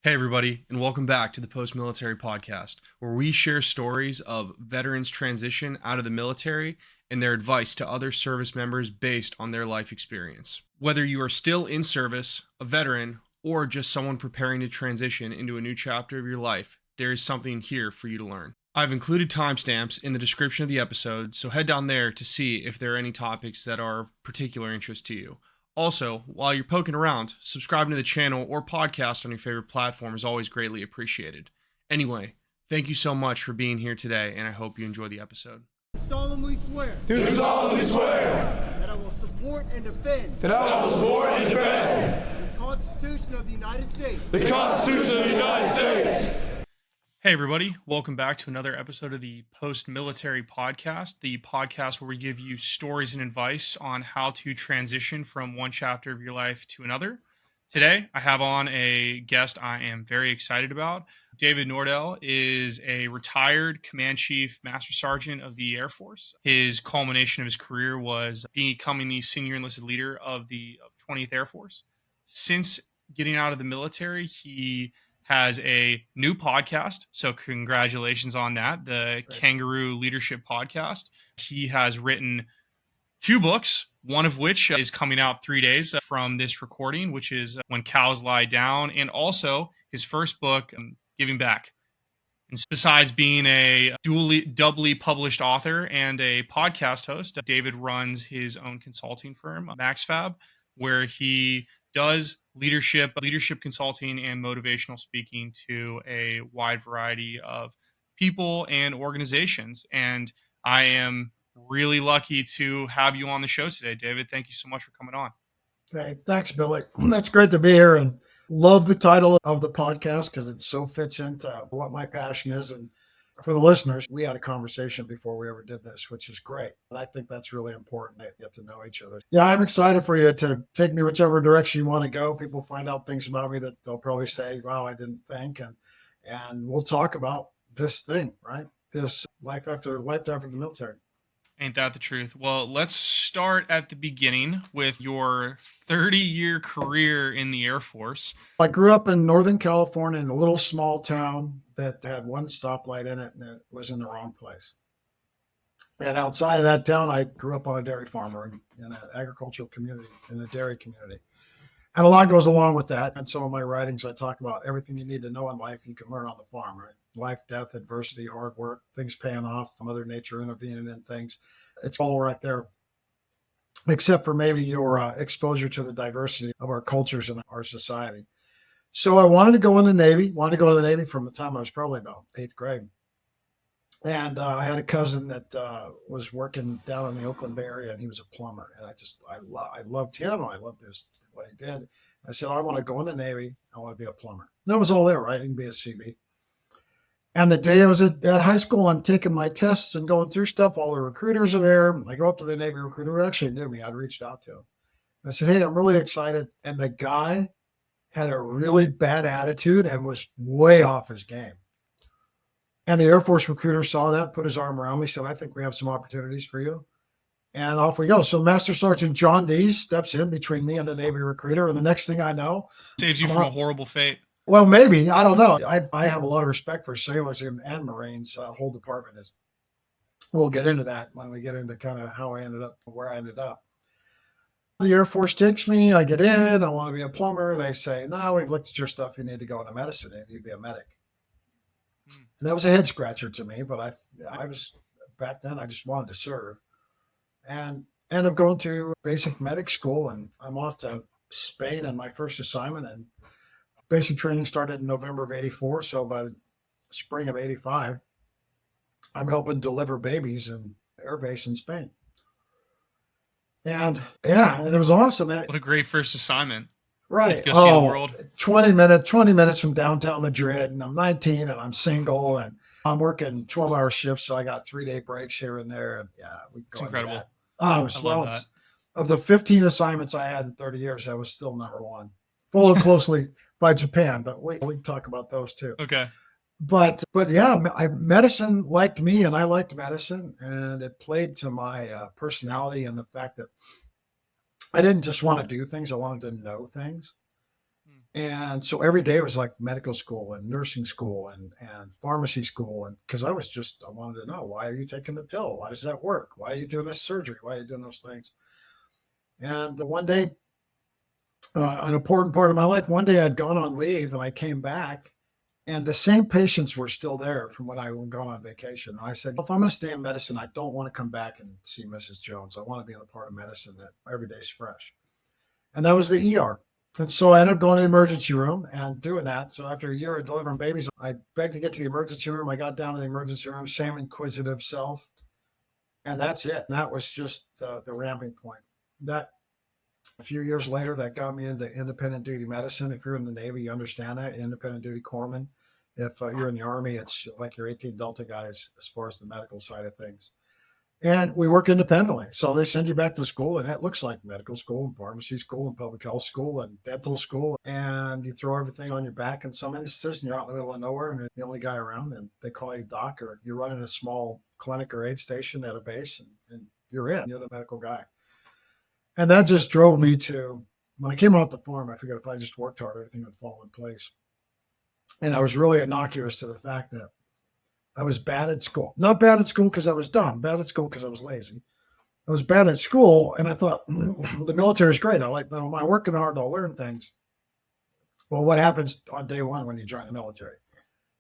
Hey, everybody, and welcome back to the Post Military Podcast, where we share stories of veterans' transition out of the military and their advice to other service members based on their life experience. Whether you are still in service, a veteran, or just someone preparing to transition into a new chapter of your life, there is something here for you to learn. I've included timestamps in the description of the episode, so head down there to see if there are any topics that are of particular interest to you. Also, while you're poking around, subscribing to the channel or podcast on your favorite platform is always greatly appreciated. Anyway, thank you so much for being here today, and I hope you enjoy the episode. Solemnly swear Do solemnly swear that I will support and defend that I will support and defend the Constitution of the United States the Constitution of the United States. Hey, everybody. Welcome back to another episode of the Post Military Podcast, the podcast where we give you stories and advice on how to transition from one chapter of your life to another. Today, I have on a guest I am very excited about. David Nordel is a retired Command Chief Master Sergeant of the Air Force. His culmination of his career was becoming the senior enlisted leader of the 20th Air Force. Since getting out of the military, he has a new podcast, so congratulations on that, the Kangaroo Leadership Podcast. He has written 2 books, one of which is coming out 3 days from this recording, which is When Cows Lie Down, and also his first book, Giving Back. And besides being a doubly published author and a podcast host, David runs his own consulting firm, Max Fab, where he does leadership consulting and motivational speaking to a wide variety of people and organizations. And I am really lucky to have you on the show today, David. Thank you so much for coming on. Hey, thanks, Billy. That's great to be here, and love the title of the podcast because it so fits into what my passion is. And for the listeners, we had a conversation before we ever did this, which is great. And I think that's really important to get to know each other. Yeah, I'm excited for you to take me whichever direction you want to go. People find out things about me that they'll probably say, wow, I didn't think. And we'll talk about this thing, right? This life after the military. Ain't that the truth? Well, let's start at the beginning with your 30-year career in the Air Force. I grew up in Northern California in a little small town that had one stoplight in it, and it was in the wrong place. And outside of that town, I grew up on a dairy farm or in an agricultural community, in a dairy community. And a lot goes along with that. And some of my writings, I talk about everything you need to know in life you can learn on the farm, right? Life, death, adversity, hard work, things paying off, Mother Nature intervening in things. It's all right there, except for maybe your exposure to the diversity of our cultures and our society. So I wanted to go in the Navy, from the time I was probably about 8th grade. And I had a cousin that was working down in the Oakland Bay Area, and he was a plumber. And I loved him. I loved what he did. I said, I want to go in the Navy. I want to be a plumber. That was all there, right? I can be a CB. And the day I was at high school, I'm taking my tests and going through stuff. All the recruiters are there. I go up to the Navy recruiter who actually knew me. I'd reached out to him. I said, hey, I'm really excited. And the guy had a really bad attitude and was way off his game. And the Air Force recruiter saw that, put his arm around me, said, I think we have some opportunities for you. And off we go. So Master Sergeant John Dees steps in between me and the Navy recruiter. And the next thing I know, saves you from a horrible fate. Well, maybe. I don't know. I have a lot of respect for sailors and Marines. The whole department is. We'll get into that when we get into kind of how I ended up, where I ended up. The Air Force takes me. I get in. I want to be a plumber. They say, no, we've looked at your stuff. You need to go into medicine. You need to be a medic. And that was a head scratcher to me. But I was, back then, I just wanted to serve. And ended up going to basic medic school. And I'm off to Spain on my first assignment. And basic training started in November of 84. So by the spring of 85, I'm helping deliver babies in air base in Spain. And and it was awesome. What a great first assignment. Right. Go see the world. 20 minutes from downtown Madrid. And I'm 19 and I'm single and I'm working 12-hour shifts. So I got 3-day breaks here and there. And we go. It's incredible. That. Of the 15 assignments I had in 30 years, I was still number one. Followed closely by Japan, but we can talk about those too. Okay. But yeah, medicine liked me and I liked medicine, and it played to my personality and the fact that I didn't just want to do things, I wanted to know things. And so every day was like medical school and nursing school and pharmacy school. And because I wanted to know, why are you taking the pill? Why does that work? Why are you doing this surgery? Why are you doing those things? And one day, an important part of my life, one day I'd gone on leave and I came back and the same patients were still there from when I had gone on vacation. And I said, if I'm going to stay in medicine, I don't want to come back and see Mrs. Jones. I want to be in a part of medicine that every day is fresh. And that was the ER. And so I ended up going to the emergency room and doing that. So after a year of delivering babies, I begged to get to the emergency room. I got down to the emergency room, same inquisitive self. And that's it. And that was just the ramping point. That a few years later, that got me into independent duty medicine. If you're in the Navy, you understand that, independent duty corpsman. If you're in the Army, it's like your 18 Delta guys as far as the medical side of things. And we work independently. So they send you back to school, and it looks like medical school and pharmacy school and public health school and dental school. And you throw everything on your back in some instances, and you're out in the middle of nowhere, and you're the only guy around, and they call you doc, or you're running a small clinic or aid station at a base, and you're in. You're the medical guy. And that just drove me to, when I came off the farm, I figured if I just worked hard, everything would fall in place. And I was really innocuous to the fact that I was bad at school. Not bad at school because I was dumb, bad at school because I was lazy. I was bad at school, and I thought, the military is great. I like that. I'm working hard, I'll learn things. Well, what happens on day one when you join the military?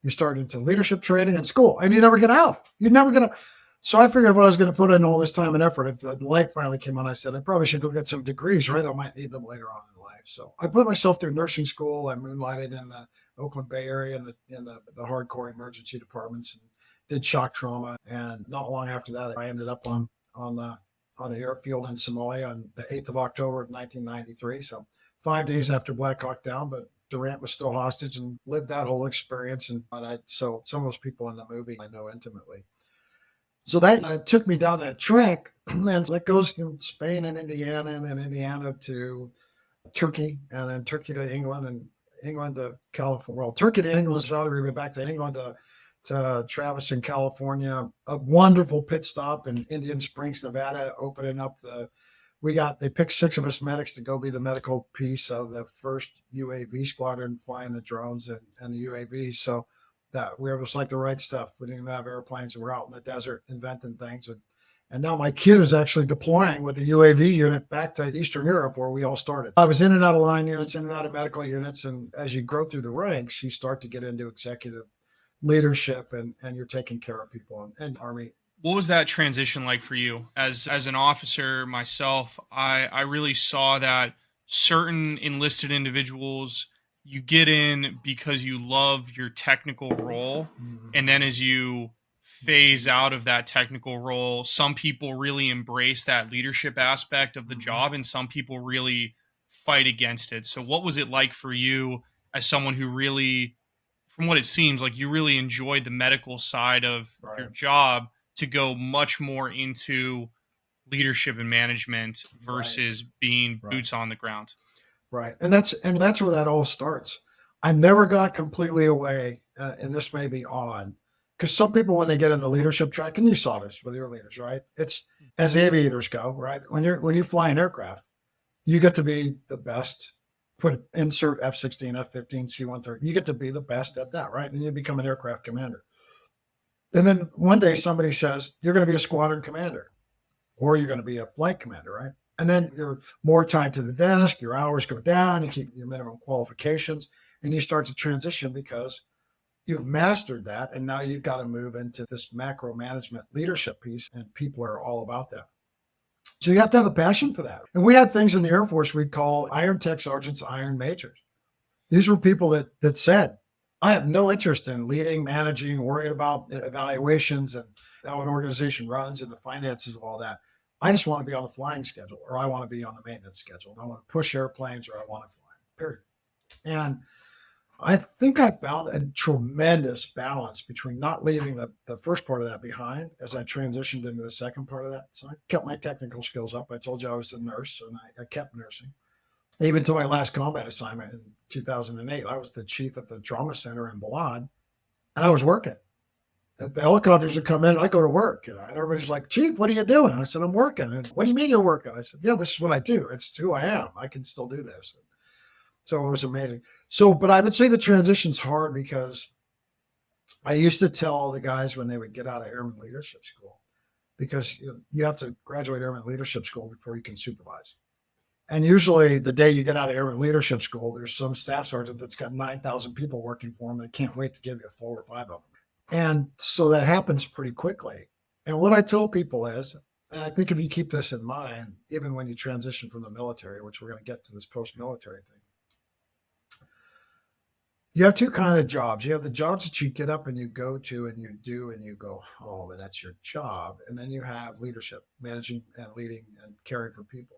You start into leadership training in school, and you never get out. You're never going to. So I figured if I was going to put in all this time and effort, if the light finally came on, I said, I probably should go get some degrees, right? I might need them later on in life. So I put myself through nursing school. I moonlighted in the Oakland Bay Area in the hardcore emergency departments and did shock trauma. And not long after that, I ended up on the airfield in Somalia on the 8th of October of 1993. So 5 days after Black Hawk Down, but Durant was still hostage, and lived that whole experience. So some of those people in the movie I know intimately. So that took me down that track, and that goes from Spain and Indiana, and then Indiana to Turkey, and then Turkey to England, and England to California. Well, Turkey to England, Saudi Arabia, back to England to Travis in California. A wonderful pit stop in Indian Springs, Nevada, opening up they picked 6 of us medics to go be the medical piece of the first UAV squadron flying the drones and the UAVs. So that we was like the right stuff. We didn't even have airplanes, and we're out in the desert inventing things. And now my kid is actually deploying with the UAV unit back to Eastern Europe, where we all started. I was in and out of line units, in and out of medical units. And as you grow through the ranks, you start to get into executive leadership, and you're taking care of people and Army. What was that transition like for you? As an officer myself, I really saw that certain enlisted individuals, you get in because you love your technical role. Mm-hmm. And then as you phase out of that technical role, some people really embrace that leadership aspect of the job, and some people really fight against it. So what was it like for you as someone who really, from what it seems like, you really enjoyed the medical side of your job, to go much more into leadership and management versus being boots on the ground? Right. And that's where that all starts. I never got completely away, and this may be odd, because some people, when they get in the leadership track, and you saw this with your leaders, right? It's as aviators go, right? When you fly an aircraft, you get to be the best. Insert F-16, F-15, C-130. You get to be the best at that, right? And you become an aircraft commander. And then one day somebody says, you're going to be a squadron commander, or you're going to be a flight commander, right? And then you're more tied to the desk, your hours go down, you keep your minimum qualifications, and you start to transition because you've mastered that. And now you've got to move into this macro management leadership piece, and people are all about that. So you have to have a passion for that. And we had things in the Air Force we'd call Iron Tech Sergeants, Iron Majors. These were people that said, I have no interest in leading, managing, worrying about evaluations and how an organization runs and the finances of all that. I just want to be on the flying schedule, or I want to be on the maintenance schedule. I want to push airplanes, or I want to fly, period. And I think I found a tremendous balance between not leaving the first part of that behind as I transitioned into the second part of that. So I kept my technical skills up. I told you I was a nurse, and I kept nursing. Even to my last combat assignment in 2008, I was the chief at the trauma center in Balad, and I was working. The helicopters would come in, and I go to work, and everybody's like, Chief, what are you doing? And I said, I'm working. And what do you mean you're working? I said, yeah, this is what I do. It's who I am. I can still do this. So it was amazing. So, but I would say the transition's hard because I used to tell the guys when they would get out of Airman Leadership School, because you have to graduate Airman Leadership School before you can supervise. And usually the day you get out of Airman Leadership School, there's some staff sergeant that's got 9,000 people working for him that can't wait to give you 4 or 5 of them. And so that happens pretty quickly. And what I tell people is, and I think if you keep this in mind, even when you transition from the military, which we're going to get to this post-military thing, you have two kind of jobs. You have the jobs that you get up and you go to and you do and you go home, and that's your job. And then you have leadership, managing and leading and caring for people.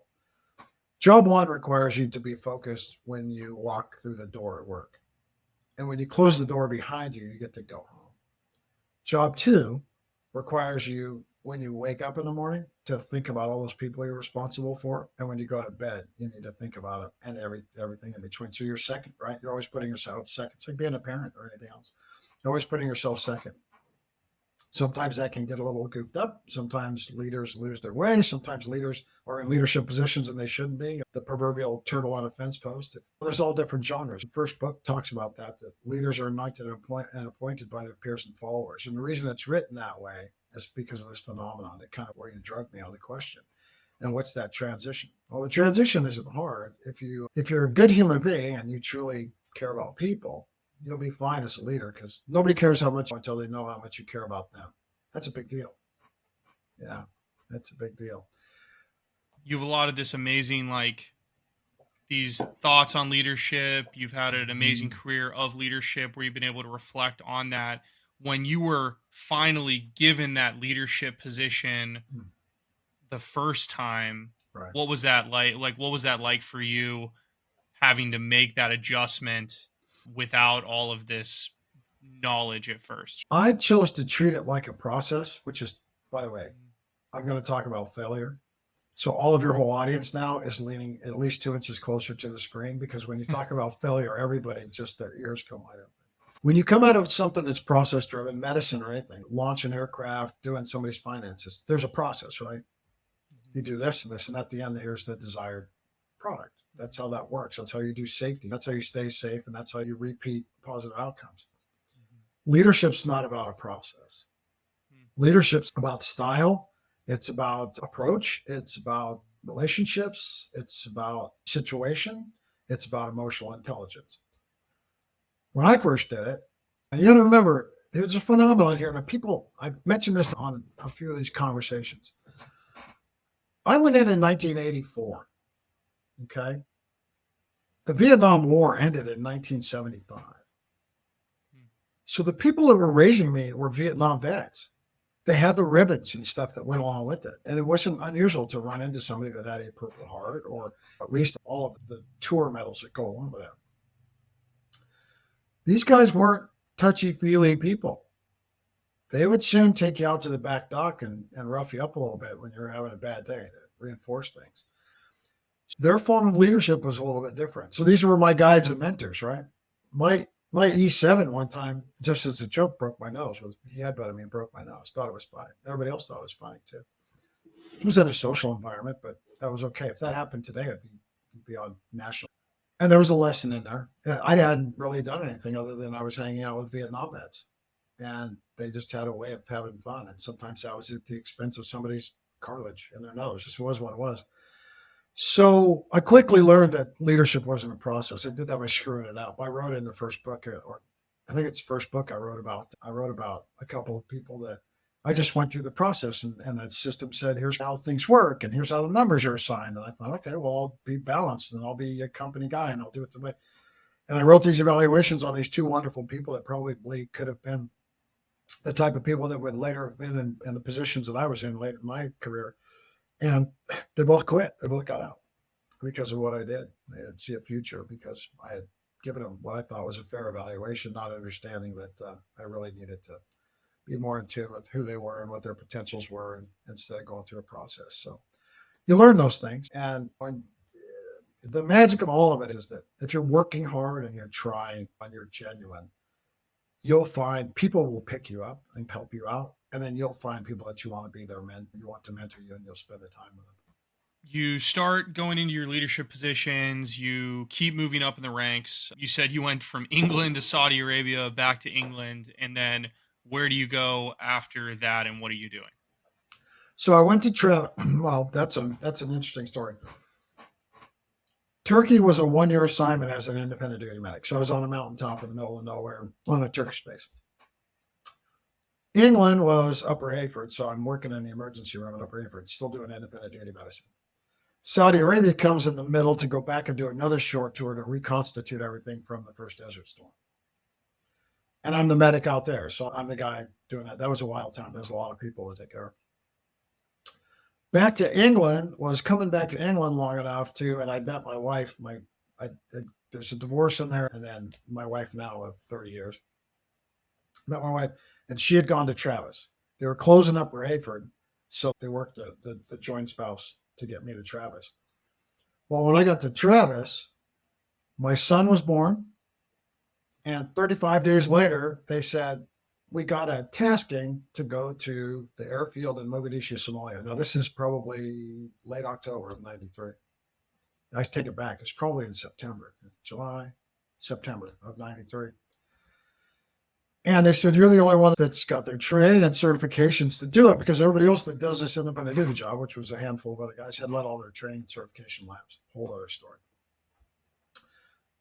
Job one requires you to be focused when you walk through the door at work. And when you close the door behind you, you get to go home. Job two requires you, when you wake up in the morning, to think about all those people you're responsible for. And when you go to bed, you need to think about it and everything in between. So you're second, right? You're always putting yourself second. It's like being a parent or anything else. You're always putting yourself second. Sometimes that can get a little goofed up. Sometimes leaders lose their way. Sometimes leaders are in leadership positions and they shouldn't be. The proverbial turtle on a fence post. There's all different genres. The first book talks about that leaders are anointed and appointed by their peers and followers. And the reason it's written that way is because of this phenomenon that kind of where you drug me on the question. And what's that transition? Well, the transition isn't hard. If you're a good human being and you truly care about people, you'll be fine as a leader, because nobody cares how much until they know how much you care about them. That's a big deal. Yeah, that's a big deal. You've allotted this amazing, these thoughts on leadership. You've had an amazing career of leadership where you've been able to reflect on that. When you were finally given that leadership position the first time, right, what was that like? What was that like for you, having to make that adjustment without all of this knowledge at first? I chose to treat it like a process, which is, by the way, I'm going to talk about failure. So all of your whole audience now is leaning at least 2 inches closer to the screen, because when you talk about failure, everybody, just their ears come wide open. When you come out of something that's process driven, medicine or anything, launch an aircraft, doing somebody's finances, there's a process, right? You do this and this, and at the end, here's the desired product. That's how that works. That's how you do safety. That's how you stay safe. And that's how you repeat positive outcomes. Leadership's not about a process. Leadership's about style. It's about approach. It's about relationships. It's about situation. It's about emotional intelligence. When I first did it, and you got to remember, there's a phenomenon here. And people, I've mentioned this on a few of these conversations. I went in 1984. Okay. The Vietnam War ended in 1975. So the people that were raising me were Vietnam vets. They had the ribbons and stuff that went along with it. And it wasn't unusual to run into somebody that had a Purple Heart, or at least all of the tour medals that go along with that. These guys weren't touchy-feely people. They would soon take you out to the back dock and rough you up a little bit when you're having a bad day to reinforce things. So their form of leadership was a little bit different. So these were my guides and mentors, right? My E7 one time, just as a joke, broke my nose. He headbutted me and broke my nose. Thought it was funny. Everybody else thought it was funny too. It was in a social environment, but that was okay. If that happened today, it'd be on national. And there was a lesson in there. I hadn't really done anything other than I was hanging out with Vietnam vets, and they just had a way of having fun. And sometimes that was at the expense of somebody's cartilage in their nose. Just was what it was. So I quickly learned that leadership wasn't a process. I did that by screwing it up. I wrote in the first book, or I think it's the first book I wrote about. I wrote about a couple of people that I just went through the process, and the system said, here's how things work, and here's how the numbers are assigned. And I thought, okay, well, I'll be balanced, and I'll be a company guy, and I'll do it the way. And I wrote these evaluations on these two wonderful people that probably could have been the type of people that would later have been in the positions that I was in later in my career. And they both quit. They both got out because of what I did. They didn't see a future because I had given them what I thought was a fair evaluation, not understanding that I really needed to be more in tune with who they were and what their potentials were, and instead of going through a process. So you learn those things. And the magic of all of it is that if you're working hard and you're trying and you're genuine, you'll find people will pick you up and help you out. And then you'll find people that you want to be their you want to mentor you, and you'll spend the time with them. You start going into your leadership positions, you keep moving up in the ranks. You said you went from England to Saudi Arabia, back to England, and then where do you go after that and what are you doing? So I went to well, that's an interesting story. Turkey was a 1-year assignment as an independent duty medic. So I was on a mountaintop in the middle of nowhere on a Turkish base. England was Upper Hayford, so I'm working in the emergency room at Upper Hayford, still doing independent duty medicine. Saudi Arabia comes in the middle to go back and do another short tour to reconstitute everything from the first Desert Storm. And I'm the medic out there, so I'm the guy doing that. That was a wild time. There's a lot of people to take care of. Back to England, was coming back to England long enough to, and I met my wife. There's a divorce in there, and then my wife now of 30 years. Met my wife, and she had gone to Travis. They were closing up Hayford, so they worked the joint spouse to get me to Travis. Well, when I got to Travis, my son was born, and 35 days later, they said, we got a tasking to go to the airfield in Mogadishu, Somalia. Now, this is probably late October of 93. I take it back. It's probably in September, September of 93. And they said, you're the only one that's got their training and certifications to do it, because everybody else that does this independent duty job, which was a handful of other guys, had let all their training and certification lapse. Whole other story.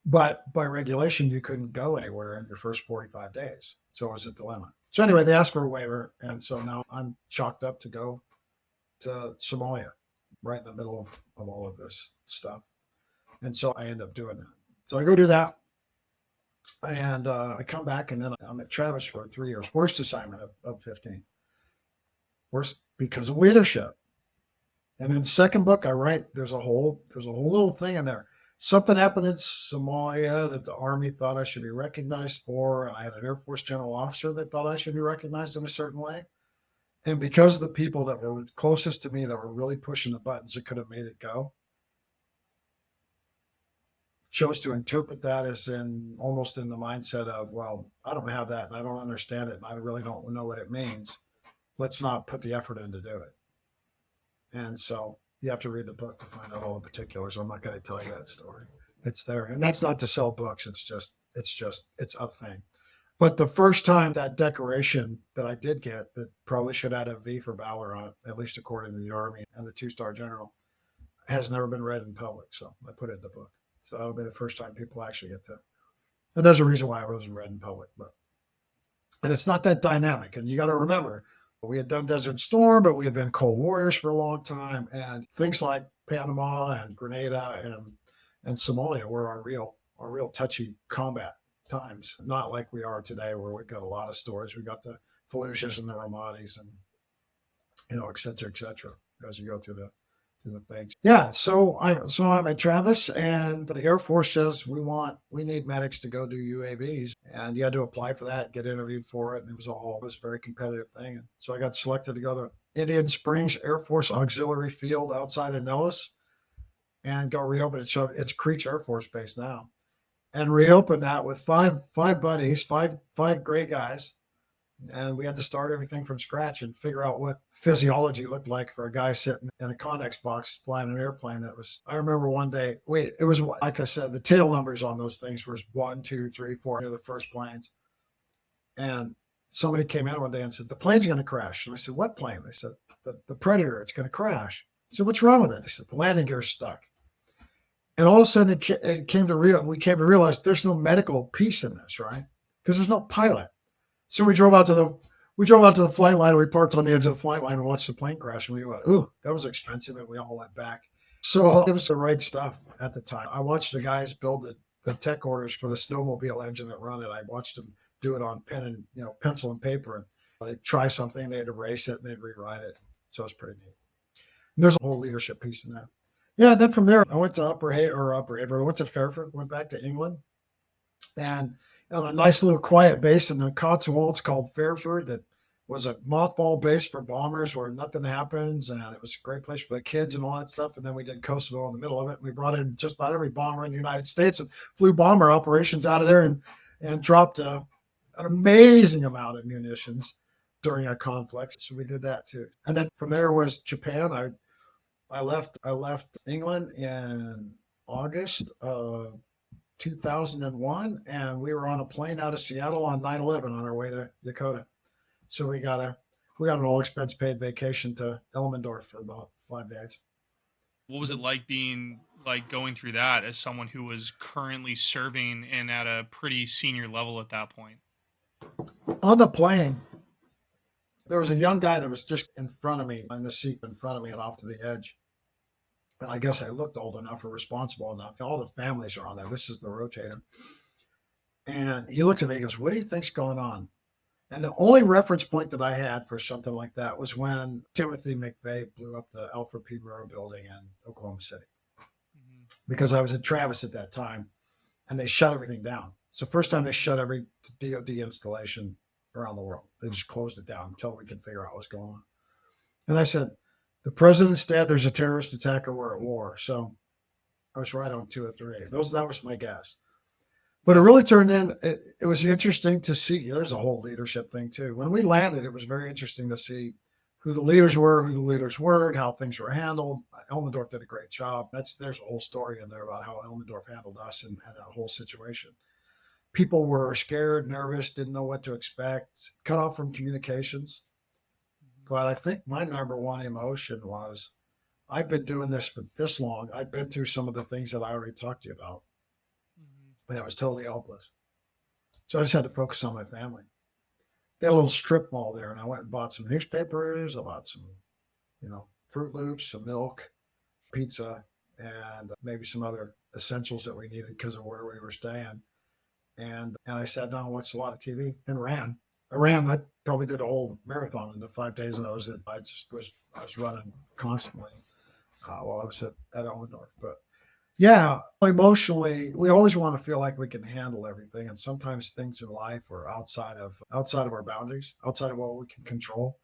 But by regulation, you couldn't go anywhere in your first 45 days. So it was a dilemma. So anyway, they asked for a waiver. And so now I'm chalked up to go to Somalia, right in the middle of all of this stuff. And so I end up doing that. So I go do that. And I come back, and then I'm at Travis for 3 years. Worst assignment of 15. Worst because of leadership. And in the second book I write, there's a whole little thing in there. Something happened in Somalia that the Army thought I should be recognized for. And I had an Air Force general officer that thought I should be recognized in a certain way. And because the people that were closest to me that were really pushing the buttons that could have made it go, chose to interpret that as almost in the mindset of, well, I don't have that and I don't understand it and I really don't know what it means. Let's not put the effort in to do it. And so you have to read the book to find out all the particulars. I'm not going to tell you that story. It's there. And that's not to sell books. It's a thing. But the first time that decoration that I did get, that probably should have had a V for Valor on it, at least according to the Army and the 2-star general, has never been read in public. So I put it in the book. So that'll be the first time people actually get to. And there's a reason why I wasn't read in public. And it's not that dynamic. And you got to remember, we had done Desert Storm, but we had been Cold Warriors for a long time. And things like Panama and Grenada and Somalia were our real touchy combat times. Not like we are today, where we've got a lot of stories. We got the Fallujahs and the Ramatis and, et cetera, as you go through the things. Yeah. So I'm at Travis, and the Air Force says, we need medics to go do UAVs, and you had to apply for that, get interviewed for it. And it was a very competitive thing. And so I got selected to go to Indian Springs Air Force Auxiliary Field outside of Nellis and go reopen it. So it's Creech Air Force Base now, and reopen that with five buddies, five great guys. And we had to start everything from scratch and figure out what physiology looked like for a guy sitting in a Connex box flying an airplane. I remember one day, it was, like I said, the tail numbers on those things were 1, 2, 3, 4. They're the first planes. And somebody came in one day and said, the plane's going to crash. And I said, what plane? They said, the Predator, it's going to crash. I said, what's wrong with it? They said, the landing gear's stuck. And all of a sudden we came to realize there's no medical piece in this, right? Because there's no pilot. So we drove out to the flight line. We parked on the edge of the flight line and watched the plane crash. And we went, ooh, that was expensive. And we all went back. So it was the right stuff at the time. I watched the guys build the tech orders for the snowmobile engine that run it. I watched them do it on pencil and paper. And they'd try something, they'd erase it, and they'd rewrite it. So it's pretty neat. And there's a whole leadership piece in that. Yeah, then from there, I went to Upper Haver. I went to Fairford, went back to England. And on a nice little quiet base in the Cotswolds called Fairford, that was a mothball base for bombers where nothing happens, and it was a great place for the kids and all that stuff. And then we did Kosovo in the middle of it. And we brought in just about every bomber in the United States and flew bomber operations out of there and dropped an amazing amount of munitions during a conflict. So we did that too. And then from there was Japan. I left England in August of 2001, and we were on a plane out of Seattle on 9/11 on our way to Dakota. So we got an all expense paid vacation to Elmendorf for about 5 days. What was it like being like going through that as someone who was currently serving and at a pretty senior level at that point? On the plane, there was a young guy that was just in front of me, in the seat in front of me and off to the edge. And I guess I looked old enough or responsible enough. All the families are on there. This is the rotator. And he looked at me and goes, "What do you think's going on?" And the only reference point that I had for something like that was when Timothy McVeigh blew up the Alfred P. Murrah building in Oklahoma City. Mhm. Because I was in Travis at that time and they shut everything down. So first time they shut every DOD installation around the world. They just closed it down until we could figure out what was going on. And I said, the president's dead, there's a terrorist attack, or we're at war. So I was right on 2 or 3. That was my guess. But it really turned in, it was interesting to see. There's a whole leadership thing too. When we landed, it was very interesting to see who the leaders were, who the leaders weren't, how things were handled. Elmendorf did a great job. There's a whole story in there about how Elmendorf handled us and that whole situation. People were scared, nervous, didn't know what to expect, cut off from communications. But I think my number one emotion was, I've been doing this for this long. I've been through some of the things that I already talked to you about. And I was totally helpless. So I just had to focus on my family. They had a little strip mall there, and I went and bought some newspapers. I bought some, Fruit Loops, some milk, pizza, and maybe some other essentials that we needed because of where we were staying. And I sat down and watched a lot of TV and ran. I probably did a whole marathon in the 5 days that I was I was running constantly while I was at Elmendorf. But yeah, emotionally, we always want to feel like we can handle everything, and sometimes things in life are outside of our boundaries, outside of what we can control,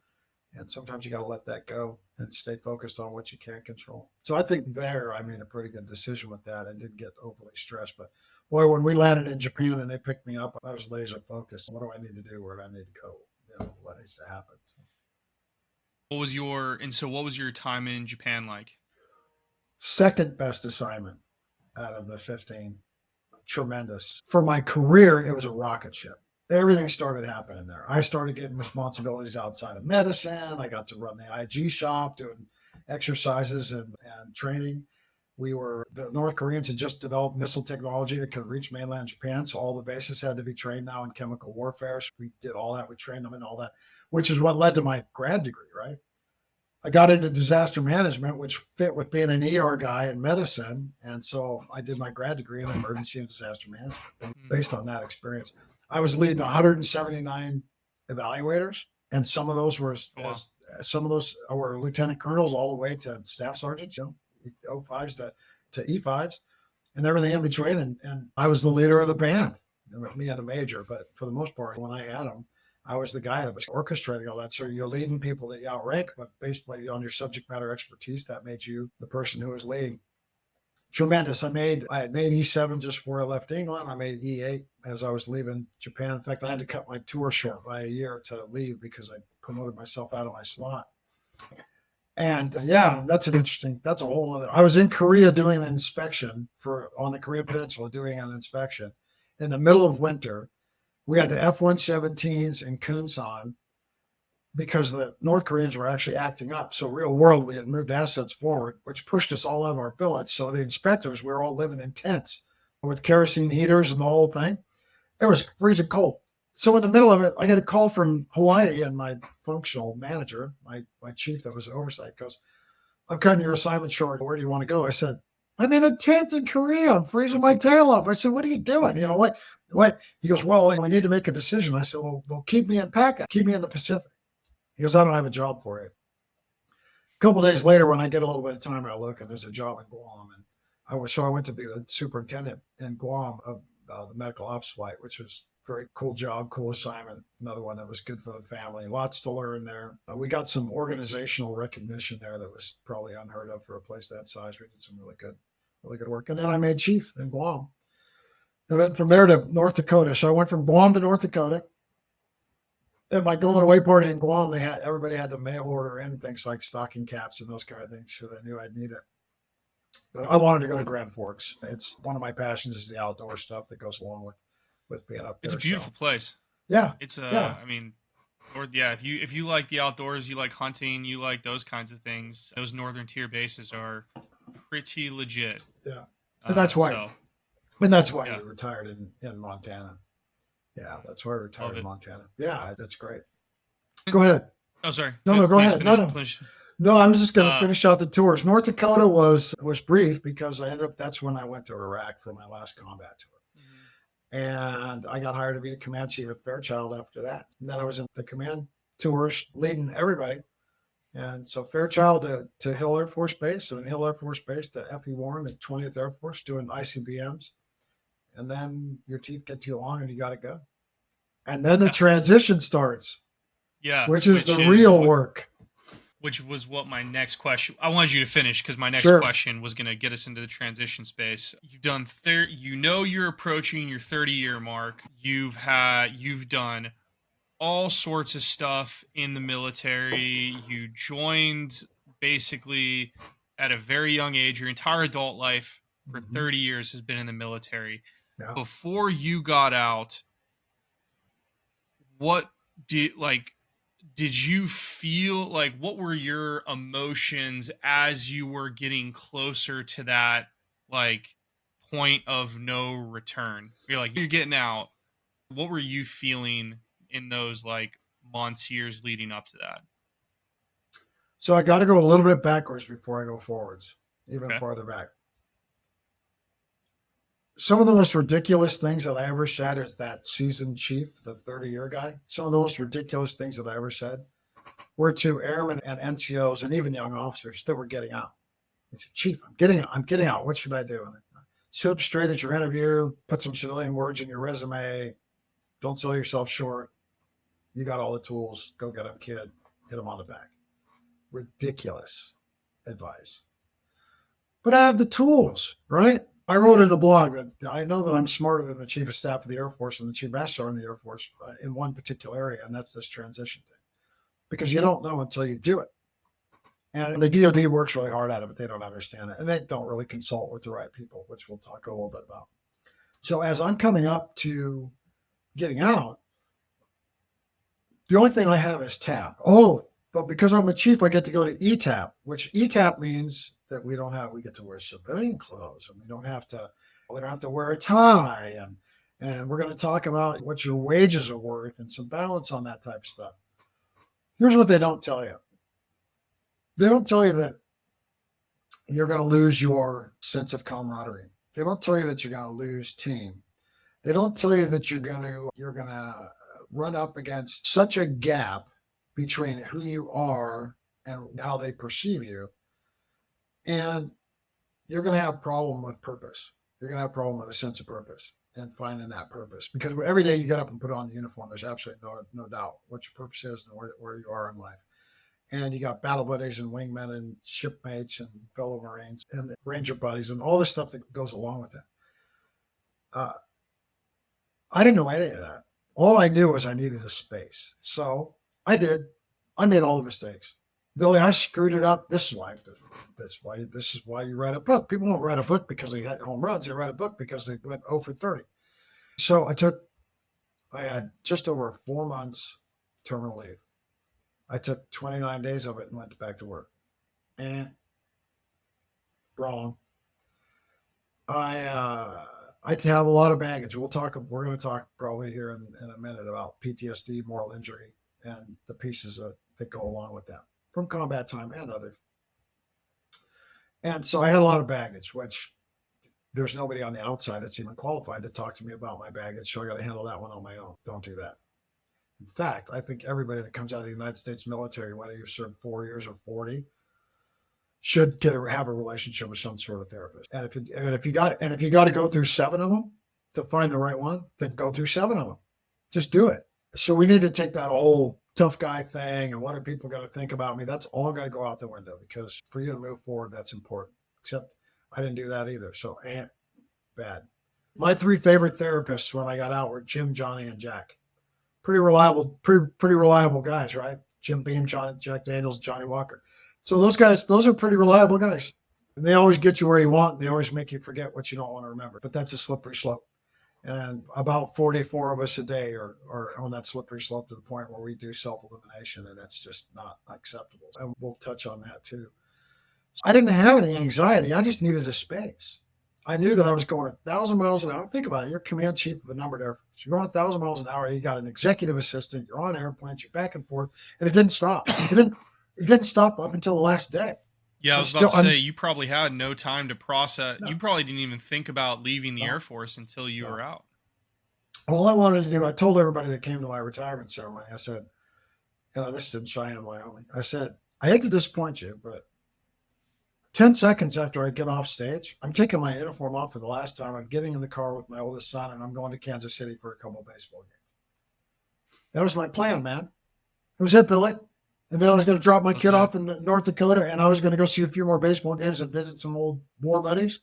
and sometimes you got to let that go and stay focused on what you can control. So I think I made a pretty good decision with that. I didn't get overly stressed, but boy, when we landed in Japan and they picked me up, I was laser focused. What do I need to do? Where do I need to go? What needs to happen? What was your time in Japan like? Second best assignment out of the 15. Tremendous. For my career, it was a rocket ship. Everything started happening there. I started getting responsibilities outside of medicine. I got to run the IG shop, doing exercises and training. The North Koreans had just developed missile technology that could reach mainland Japan. So all the bases had to be trained now in chemical warfare. So we did all that. We trained them in all that, which is what led to my grad degree, right? I got into disaster management, which fit with being an ER guy in medicine. And so I did my grad degree in emergency and disaster management based on that experience. I was leading 179 evaluators, and some of those were lieutenant colonels all the way to staff sergeants, O5s to E5s and everything in between. And I was the leader of the band, with me and a major. But for the most part, when I had them, I was the guy that was orchestrating all that. So you're leading people that you outrank, but based on your subject matter expertise, that made you the person who was leading. Tremendous. I had made E7 just before I left England. I made E8 as I was leaving Japan. In fact, I had to cut my tour short by a year to leave because I promoted myself out of my slot. And that's a whole other. I was in Korea doing an inspection on the Korean Peninsula, doing an inspection in the middle of winter. We had the F-117s in Kunsan because the North Koreans were actually acting up. So real world, we had moved assets forward, which pushed us all out of our billets. So the inspectors, we were all living in tents with kerosene heaters and the whole thing. It was freezing cold. So in the middle of it, I get a call from Hawaii, and my functional manager, my chief that was oversight, goes, "I'm cutting your assignment short. Where do you want to go?" I said, "I'm in a tent in Korea. I'm freezing my tail off." I said, "What are you doing? What? He goes, "Well, we need to make a decision." I said, well, keep me in PACA. Keep me in the Pacific. He goes, "I don't have a job for you." A couple of days later, when I get a little bit of time, I look, and there's a job in Guam. And I went to be the superintendent in Guam of the medical ops flight, which was a very cool job, cool assignment. Another one that was good for the family. Lots to learn there. We got some organizational recognition there that was probably unheard of for a place that size. We did some really good work. And then I made chief in Guam. And then from there to North Dakota. So I went from Guam to North Dakota. at my going away party in Guam, everybody had to mail order in things like stocking caps and those kind of things because I knew I'd need it. But I wanted to go to Grand Forks. It's one of my passions is the outdoor stuff that goes along with being up there. It's a beautiful place. Yeah, It's yeah. I mean, or yeah, if you like the outdoors, you like hunting, you like those kinds of things. Those northern tier bases are pretty legit. Yeah, and that's why. So, And that's why yeah. we retired in Montana. Yeah, that's why I retired Love in it. Montana. Yeah, that's great. Go ahead. Oh, sorry. No, go ahead. No. Finish. No, I was just going to Uh, finish out the tours. North Dakota was brief because that's when I went to Iraq for my last combat tour. And I got hired to be the command chief at Fairchild after that. And then I was in the command tours leading everybody. And so Fairchild to Hill Air Force Base, and then Hill Air Force Base to F.E. Warren at 20th Air Force doing ICBMs. And then your teeth get too long and you got to go. And then the transition starts. Yeah. Which is the real work. Which was what my next question. I wanted you to finish because my next question was going to get us into the transition space. You've done you're approaching your 30-year mark. You've done all sorts of stuff in the military. You joined basically at a very young age. Your entire adult life for 30 years has been in the military. Yeah. Before you got out, did you feel like, what were your emotions as you were getting closer to that like point of no return? You're getting out. What were you feeling in those like months, years leading up to that? So I got to go a little bit backwards before I go forwards, even farther back. Some of the most ridiculous things that I ever said as that seasoned chief, the 30-year guy, some of the most ridiculous things that I ever said were to airmen and NCOs and even young officers that were getting out. I said, Chief, I'm getting out. What should I do? And sit up straight at your interview, put some civilian words in your resume. Don't sell yourself short. You got all the tools. Go get them, kid. Hit them on the back. Ridiculous advice. But I have the tools, right? I wrote in a blog that I know that I'm smarter than the chief of staff of the Air Force and the chief master in the Air Force in one particular area, and that's this transition thing. Because you don't know until you do it. And the DOD works really hard at it, but they don't understand it. And they don't really consult with the right people, which we'll talk a little bit about. So as I'm coming up to getting out, the only thing I have is TAP. Oh, but because I'm a chief, I get to go to ETAP, which ETAP means that we get to wear civilian clothes, and we don't have to wear a tie, and we're going to talk about what your wages are worth and some balance on that type of stuff. Here's what they don't tell you. They don't tell you that you're going to lose your sense of camaraderie. They don't tell you that you're going to lose team. They don't tell you that you're going to run up against such a gap between who you are and how they perceive you. And you're going to have a problem with purpose. You're going to have a problem with a sense of purpose and finding that purpose. Because every day you get up and put on the uniform, there's absolutely no doubt what your purpose is and where you are in life. And you got battle buddies and wingmen and shipmates and fellow Marines and Ranger buddies and all the stuff that goes along with that. I didn't know any of that. All I knew was I needed a space. So I did. I made all the mistakes. Billy, I screwed it up. This is why you write a book. People don't write a book because they had home runs. They write a book because they went 0 for 30. So I had just over 4 months terminal leave. I took 29 days of it and went back to work. And wrong. I have a lot of baggage. We're going to talk probably here in a minute about PTSD, moral injury, and the pieces that go along with that from combat time and others. And so I had a lot of baggage, which there's nobody on the outside that's even qualified to talk to me about my baggage. So I got to handle that one on my own. Don't do that. In fact, I think everybody that comes out of the United States military, whether you've served 4 years or 40, should have a relationship with some sort of therapist. And if you got to go through 7 of them to find the right one, then go through 7 of them. Just do it. So we need to take that whole tough guy thing and what are people going to think about me? That's all got to go out the window, because for you to move forward, that's important. Except I didn't do that either. So bad. My 3 favorite therapists when I got out were Jim, Johnny, and Jack. pretty reliable guys, right? Jim Beam, Jack Daniels, Johnny Walker. So those guys, those are pretty reliable guys. And they always get you where you want. They always make you forget what you don't want to remember. But that's a slippery slope. And about 44 of us a day are on that slippery slope to the point where we do self-elimination, and that's just not acceptable. And we'll touch on that too. So I didn't have any anxiety. I just needed a space. I knew that I was going 1,000 miles an hour. Think about it. You're command chief of a numbered air force. You're going 1,000 miles an hour. You got an executive assistant. You're on airplanes. You're back and forth. And it didn't stop. It didn't stop up until the last day. Yeah, I was about to say, you probably had no time to process. No. You probably didn't even think about leaving the Air Force until you were out. All I wanted to do, I told everybody that came to my retirement ceremony, I said, this is in Cheyenne, Wyoming. I said, I hate to disappoint you, but 10 seconds after I get off stage, I'm taking my uniform off for the last time. I'm getting in the car with my oldest son, and I'm going to Kansas City for a couple of baseball games. That was my plan, man. It was it, Billy. And then I was going to drop my kid off in North Dakota, and I was going to go see a few more baseball games and visit some old war buddies.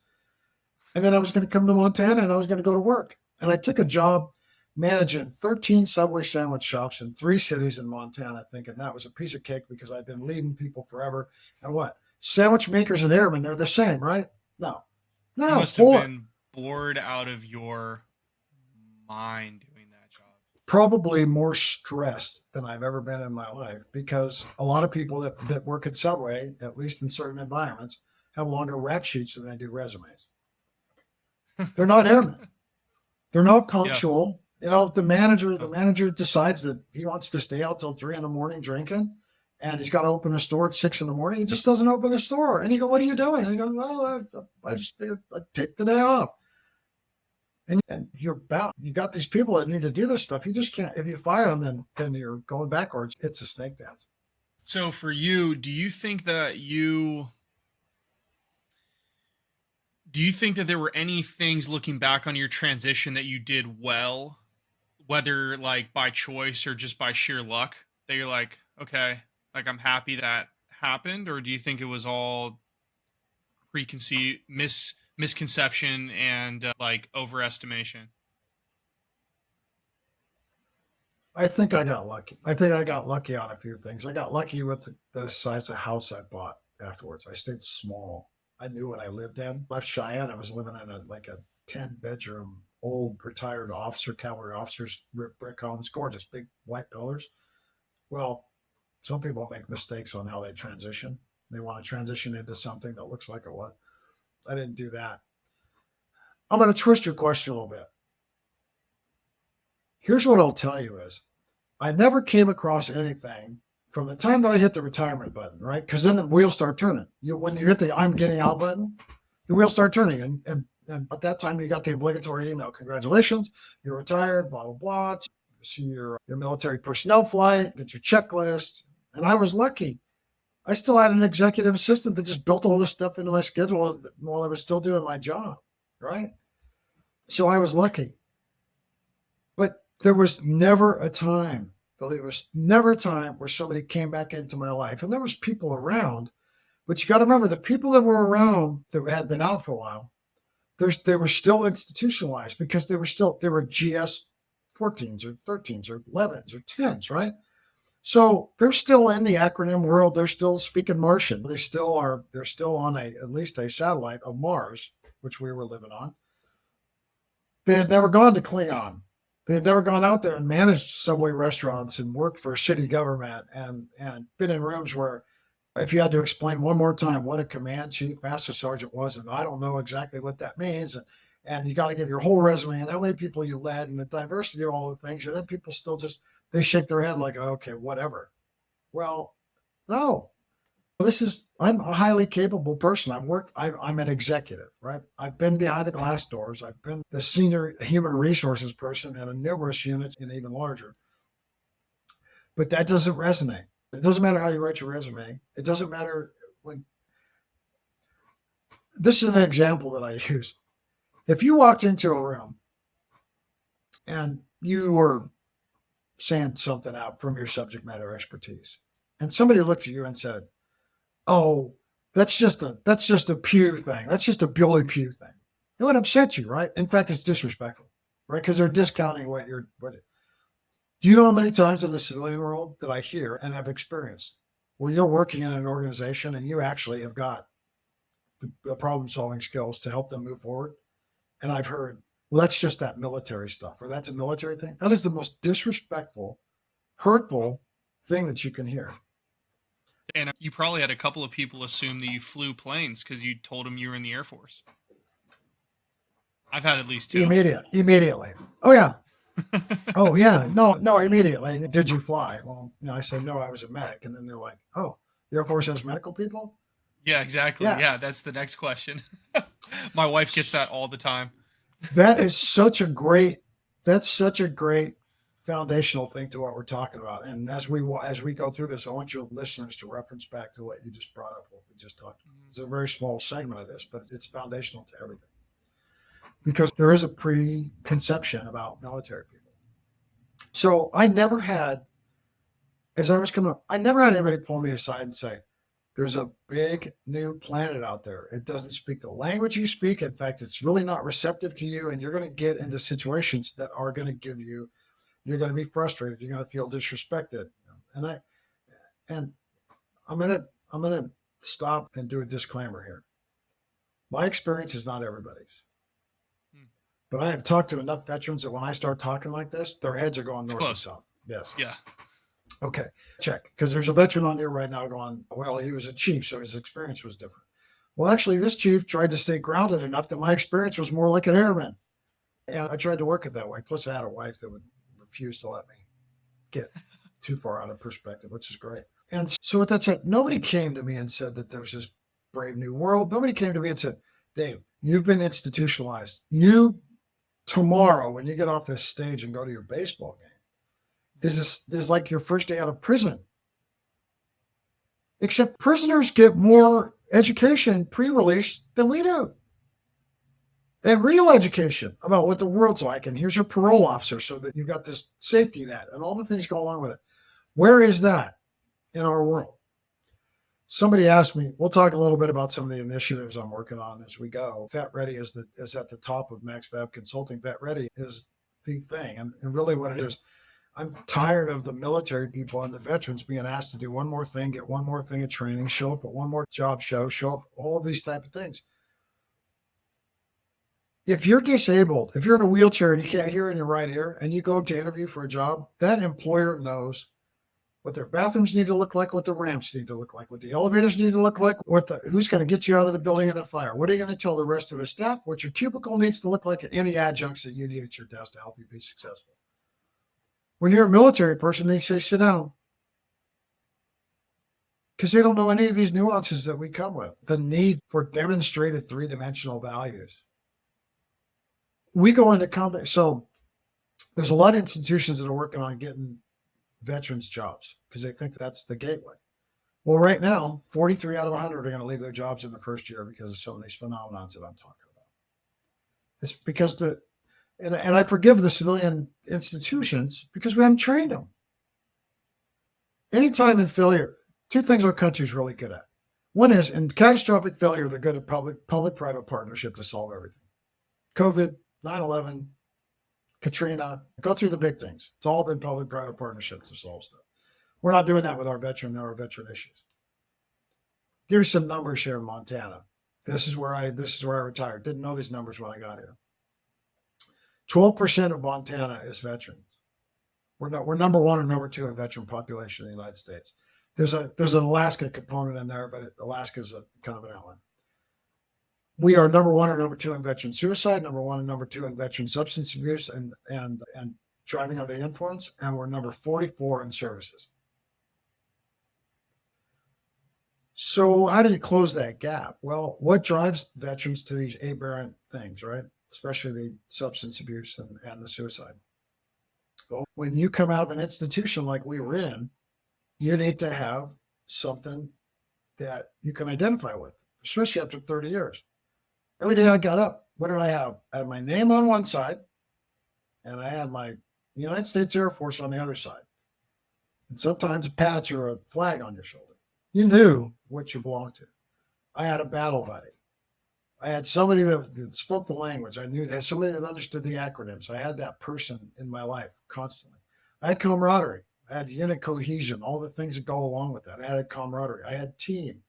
And then I was going to come to Montana, and I was going to go to work. And I took a job managing 13 Subway sandwich shops in 3 cities in Montana, thinking that was a piece of cake because I'd been leading people forever. And what? Sandwich makers and airmen, they're the same, right? No. You must have been bored out of your mind doing that job. Probably more stressed than I've ever been in my life, because a lot of people that work at Subway, at least in certain environments, have longer rap sheets than they do resumes. They're not airmen. They're not punctual. Yeah. The manager decides that he wants to stay out till 3 a.m. drinking, and he's got to open the store at 6 a.m. He just doesn't open the store. And you go, "What are you doing?" And he goes, "Well, I take the day off." And you're bound. You got these people that need to do this stuff. You just can't. If you fire them, then you're going backwards. It's a snake dance. So for you, do you think that there were any things looking back on your transition that you did well, whether like by choice or just by sheer luck, that you're like, okay, like I'm happy that happened? Or do you think it was all preconceived misconception and like overestimation? I think I got lucky. I think I got lucky on a few things. I got lucky with the size of house I bought afterwards. I stayed small. I knew what I lived in. Left Cheyenne, I was living in a 10-bedroom, old retired cavalry officers, brick homes, gorgeous, big white pillars. Well, some people make mistakes on how they transition. They want to transition into something that looks like a what. I didn't do that. I'm going to twist your question a little bit. Here's what I'll tell you is, I never came across anything from the time that I hit the retirement button, right? Because then the wheels start turning. When you hit the I'm getting out button, the wheels start turning. And at that time, you got the obligatory email. Congratulations, you're retired, blah, blah, blah. You see your military personnel flight, get your checklist. And I was lucky. I still had an executive assistant that just built all this stuff into my schedule while I was still doing my job, right? So I was lucky. But there was never a time, Billy, there was never a time where somebody came back into my life. And there was people around, but you got to remember the people that were around that had been out for a while, they were still institutionalized because they were GS 14s or 13s or 11s or 10s, right? So they're still in the acronym world. They're still speaking Martian. They're still on at least a satellite of Mars, which we were living on. They had never gone to Klingon. They had never gone out there and managed Subway restaurants and worked for a shitty government and been in rooms where if you had to explain one more time what a command chief master sergeant was, and I don't know exactly what that means, and you got to give your whole resume and how many people you led and the diversity of all the things, and then people still they shake their head like, okay, whatever. Well, no. I'm a highly capable person. I'm an executive, right? I've been behind the glass doors. I've been the senior human resources person in numerous units and even larger. But that doesn't resonate. It doesn't matter how you write your resume. It doesn't matter when. This is an example that I use. If you walked into a room and you were saying something out from your subject matter expertise, and somebody looked at you and said, "Oh, that's just a Pew thing. That's just a Billy Pew thing." It would upset you, right? In fact, it's disrespectful, right? Because they're discounting what. Do you know how many times in the civilian world that I hear and have experienced where you're working in an organization and you actually have got the problem solving skills to help them move forward? And I've heard, well, that's just that military stuff, or that's a military thing. That is the most disrespectful, hurtful thing that you can hear. And you probably had a couple of people assume that you flew planes because you told them you were in the Air Force. I've had at least two. Immediately. Oh, yeah. Oh, yeah. No, immediately. Did you fly? Well, I said, no, I was a medic. And then they're like, oh, the Air Force has medical people? Yeah, exactly. Yeah, that's the next question. My wife gets that all the time. That's such a great foundational thing to what we're talking about. And as we go through this, I want your listeners to reference back to what you just brought up, what we just talked about. It's a very small segment of this, but it's foundational to everything. Because there is a preconception about military people. So I never had anybody pull me aside and say, there's a big new planet out there. It doesn't speak the language you speak. In fact, it's really not receptive to you. And you're going to get into situations that are going to you're going to be frustrated. You're going to feel disrespected. And I'm going to stop and do a disclaimer here. My experience is not everybody's. But I have talked to enough veterans that when I start talking like this, their heads are going north and south. Yes. Yeah. Okay. Check. Because there's a veteran on here right now going, well, he was a chief, so his experience was different. Well, actually, this chief tried to stay grounded enough that my experience was more like an airman. And I tried to work it that way. Plus, I had a wife that would refuse to let me get too far out of perspective, which is great. And so with that said, nobody came to me and said that there's this brave new world. Nobody came to me and said, Dave, you've been institutionalized. Tomorrow, when you get off this stage and go to your baseball game, this is like your first day out of prison. Except prisoners get more education pre-release than we do. And real education about what the world's like. And here's your parole officer so that you've got this safety net and all the things go along with it. Where is that in our world? Somebody asked me, we'll talk a little bit about some of the initiatives I'm working on as we go. Vet Ready is at the top of Max Fab Consulting. Vet Ready is the thing. And really what it is, I'm tired of the military people and the veterans being asked to do one more thing, get one more thing of training, show up at one more job show, all of these type of things. If you're disabled, if you're in a wheelchair and you can't hear in your right ear and you go to interview for a job, that employer knows what their bathrooms need to look like, what the ramps need to look like, what the elevators need to look like, who's going to get you out of the building in a fire. What are you going to tell the rest of the staff? What your cubicle needs to look like, and any adjuncts that you need at your desk to help you be successful. When you're a military person, they say, sit down. Because they don't know any of these nuances that we come with. The need for demonstrated three-dimensional values. We go into combat. So there's a lot of institutions that are working on getting veterans jobs because they think that's the gateway. Well, right now, 43 out of 100 are going to leave their jobs in the first year because of some of these phenomenons that I'm talking about. It's because and I forgive the civilian institutions because we haven't trained them. Anytime in failure, two things our country's really good at. One is in catastrophic failure, they're good at public-private partnership to solve everything. COVID, 9/11, Katrina, go through the big things. It's all been public-private partnerships to solve stuff. We're not doing that with our veteran issues. Give you some numbers here in Montana. This is where I retired. Didn't know these numbers when I got here. 12% of Montana is veterans. We're number one or number two in veteran population in the United States. There's an Alaska component in there, but Alaska is a kind of an outline. We are number one or number two in veteran suicide, number one and number two in veteran substance abuse and driving under the influence, and we're number 44 in services. So how do you close that gap? Well, what drives veterans to these aberrant things, right? Especially the substance abuse and the suicide. Well, when you come out of an institution like we were in, you need to have something that you can identify with, especially after 30 years. Every day I got up, what did I have? I had my name on one side, and I had my United States Air Force on the other side. And sometimes a patch or a flag on your shoulder. You knew what you belonged to. I had a battle buddy. I had somebody that spoke the language. I had somebody that understood the acronyms. I had that person in my life constantly. I had camaraderie. I had unit cohesion, all the things that go along with that. I had camaraderie. I had team.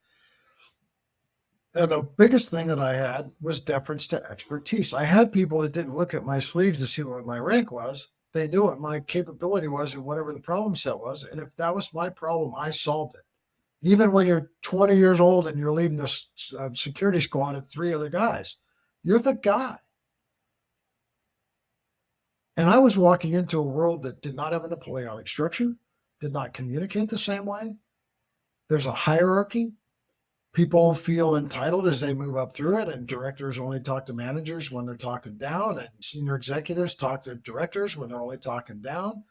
And the biggest thing that I had was deference to expertise. I had people that didn't look at my sleeves to see what my rank was. They knew what my capability was and whatever the problem set was. And if that was my problem, I solved it. Even when you're 20 years old and you're leading a security squad of 3 other guys, you're the guy. And I was walking into a world that did not have a Napoleonic structure, did not communicate the same way. There's a hierarchy. People feel entitled as they move up through it, and directors only talk to managers when they're talking down, and senior executives talk to directors when they're only talking down.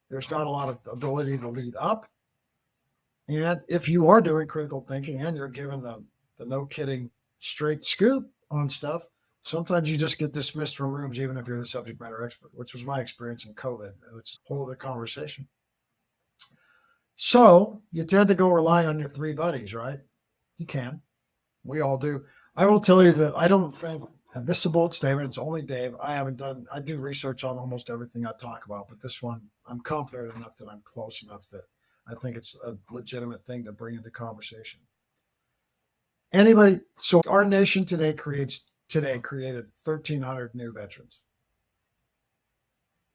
There's not a lot of ability to lead up. And if you are doing critical thinking and you're given the no kidding straight scoop on stuff, sometimes you just get dismissed from rooms, even if you're the subject matter expert, which was my experience in COVID. It's a whole other conversation. So you tend to go rely on your 3 buddies, right? You can. We all do. I will tell you that I don't think, and this is a bold statement, it's only Dave. I do research on almost everything I talk about, but this one, I'm confident enough that I'm close enough that I think it's a legitimate thing to bring into conversation. So our nation today created 1,300 new veterans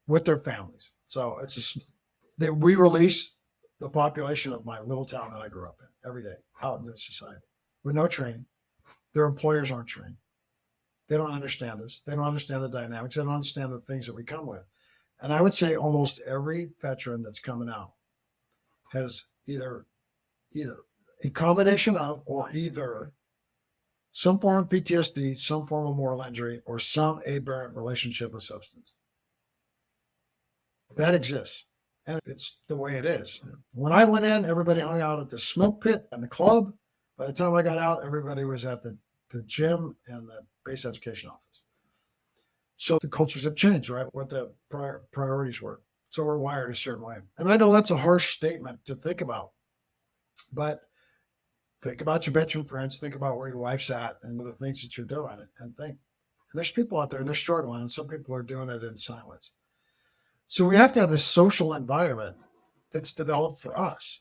with their families. So it's just that we release the population of my little town that I grew up in every day out into society with no training. Their employers aren't trained. They don't understand us. They don't understand the dynamics. They don't understand the things that we come with. And I would say almost every veteran that's coming out has either a combination of, or either some form of PTSD, some form of moral injury, or some aberrant relationship with substance. That exists. And it's the way it is. When I went in, everybody hung out at the smoke pit and the club. By the time I got out, everybody was at the gym and the base education office. So the cultures have changed, right? What the priorities were. So we're wired a certain way. And I know that's a harsh statement to think about, but think about your veteran friends, think about where your wife's at and the things that you're doing, and think. And there's people out there and they're struggling, and some people are doing it in silence. So we have to have this social environment that's developed for us.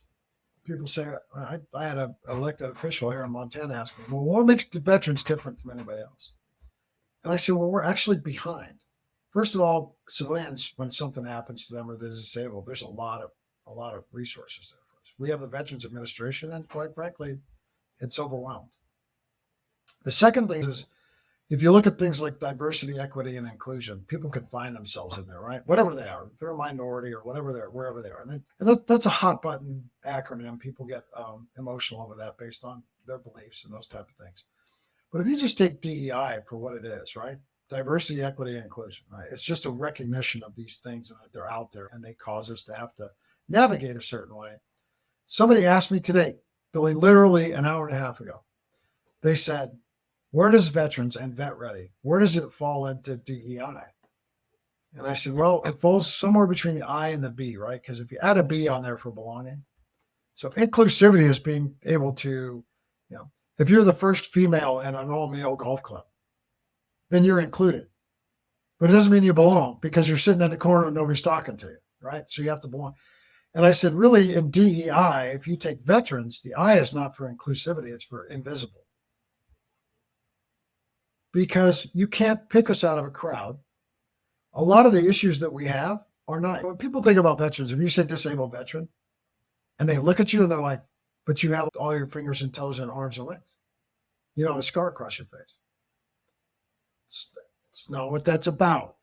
People say, I had an elected official here in Montana ask me, well, what makes the veterans different from anybody else? And I said, well, we're actually behind. First of all, civilians, when something happens to them or they're disabled, there's a lot of resources there for us. We have the Veterans Administration, and quite frankly, it's overwhelmed. The second thing is, if you look at things like diversity, equity, and inclusion, people can find themselves in there, right? Whatever they are, if they're a minority or whatever wherever they are. And that's a hot button acronym. People get emotional over that based on their beliefs and those type of things. But if you just take DEI for what it is, right? Diversity, equity, and inclusion, right? It's just a recognition of these things and that they're out there and they cause us to have to navigate a certain way. Somebody asked me today, Billy, literally an hour and a half ago, they said, where does veterans and vet ready, where does it fall into DEI? And I said, well, it falls somewhere between the I and the B, right? Because if you add a B on there for belonging, so inclusivity is being able to, if you're the first female in an all-male golf club, then you're included. But it doesn't mean you belong because you're sitting in the corner and nobody's talking to you, right? So you have to belong. And I said, really, in DEI, if you take veterans, the I is not for inclusivity, it's for invisible. Because you can't pick us out of a crowd. A lot of the issues that we have are not, when people think about veterans, if you say disabled veteran, and they look at you and they're like, but you have all your fingers and toes and arms and legs. You don't have a scar across your face. It's not what that's about.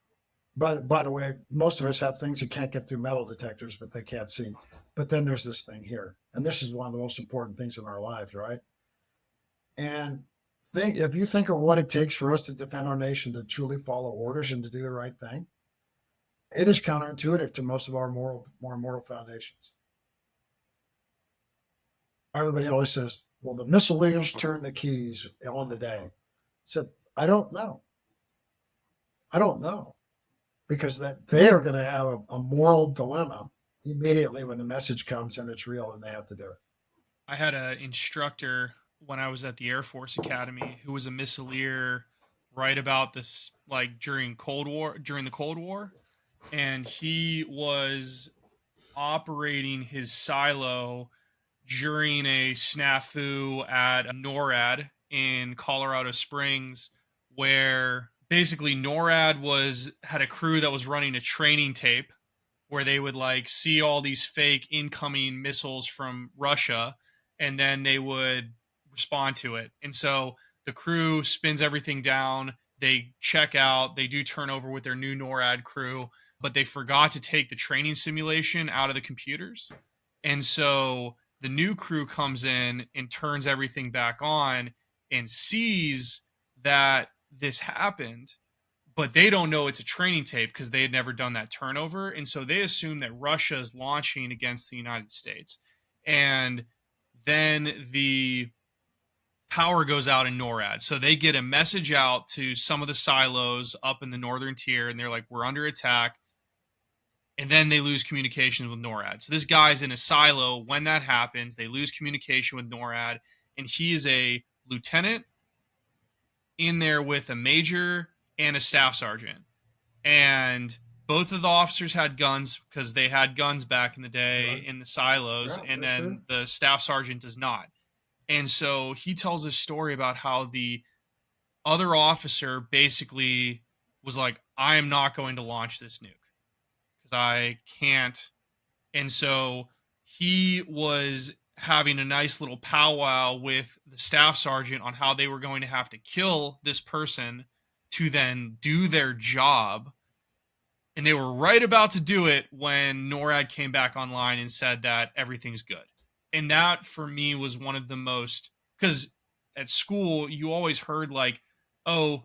By the way, most of us have things that can't get through metal detectors, but they can't see. But then there's this thing here. And this is one of the most important things in our lives, right? And if you think of what it takes for us to defend our nation, to truly follow orders and to do the right thing, it is counterintuitive to most of our more moral foundations. Everybody always says, well, the missileers turn the keys on the day. I said, I don't know. Because that they are going to have a moral dilemma immediately when the message comes and it's real and they have to do it. I had an instructor when I was at the Air Force Academy who was a missileer right about this, like during the Cold War. and he was operating his silo during a snafu at NORAD in Colorado Springs, where basically NORAD had a crew that was running a training tape where they would like see all these fake incoming missiles from Russia, and then they would respond to it. And so the crew spins everything down, they check out, they do turnover with their new NORAD crew, but they forgot to take the training simulation out of the computers. And so the new crew comes in and turns everything back on and sees that this happened, but they don't know it's a training tape because they had never done that turnover. And so they assume that Russia is launching against the United States. And then the power goes out in NORAD. So they get a message out to some of the silos up in the northern tier, and they're like, we're under attack. And then they lose communications with NORAD. So this guy's in a silo. When that happens, they lose communication with NORAD, and he is a lieutenant in there with a major and a staff sergeant. And both of the officers had guns because they had guns back in the day Right. in the silos, Yeah, and that's then true. the staff sergeant does not. And so he tells a story about how the other officer basically was like, I am not going to launch this nuke because I can't. And so he was having a nice little powwow with the staff sergeant on how they were going to have to kill this person to then do their job. And they were right about to do it when NORAD came back online and said that everything's good. And that for me was one of the most, because at school you always heard like, oh,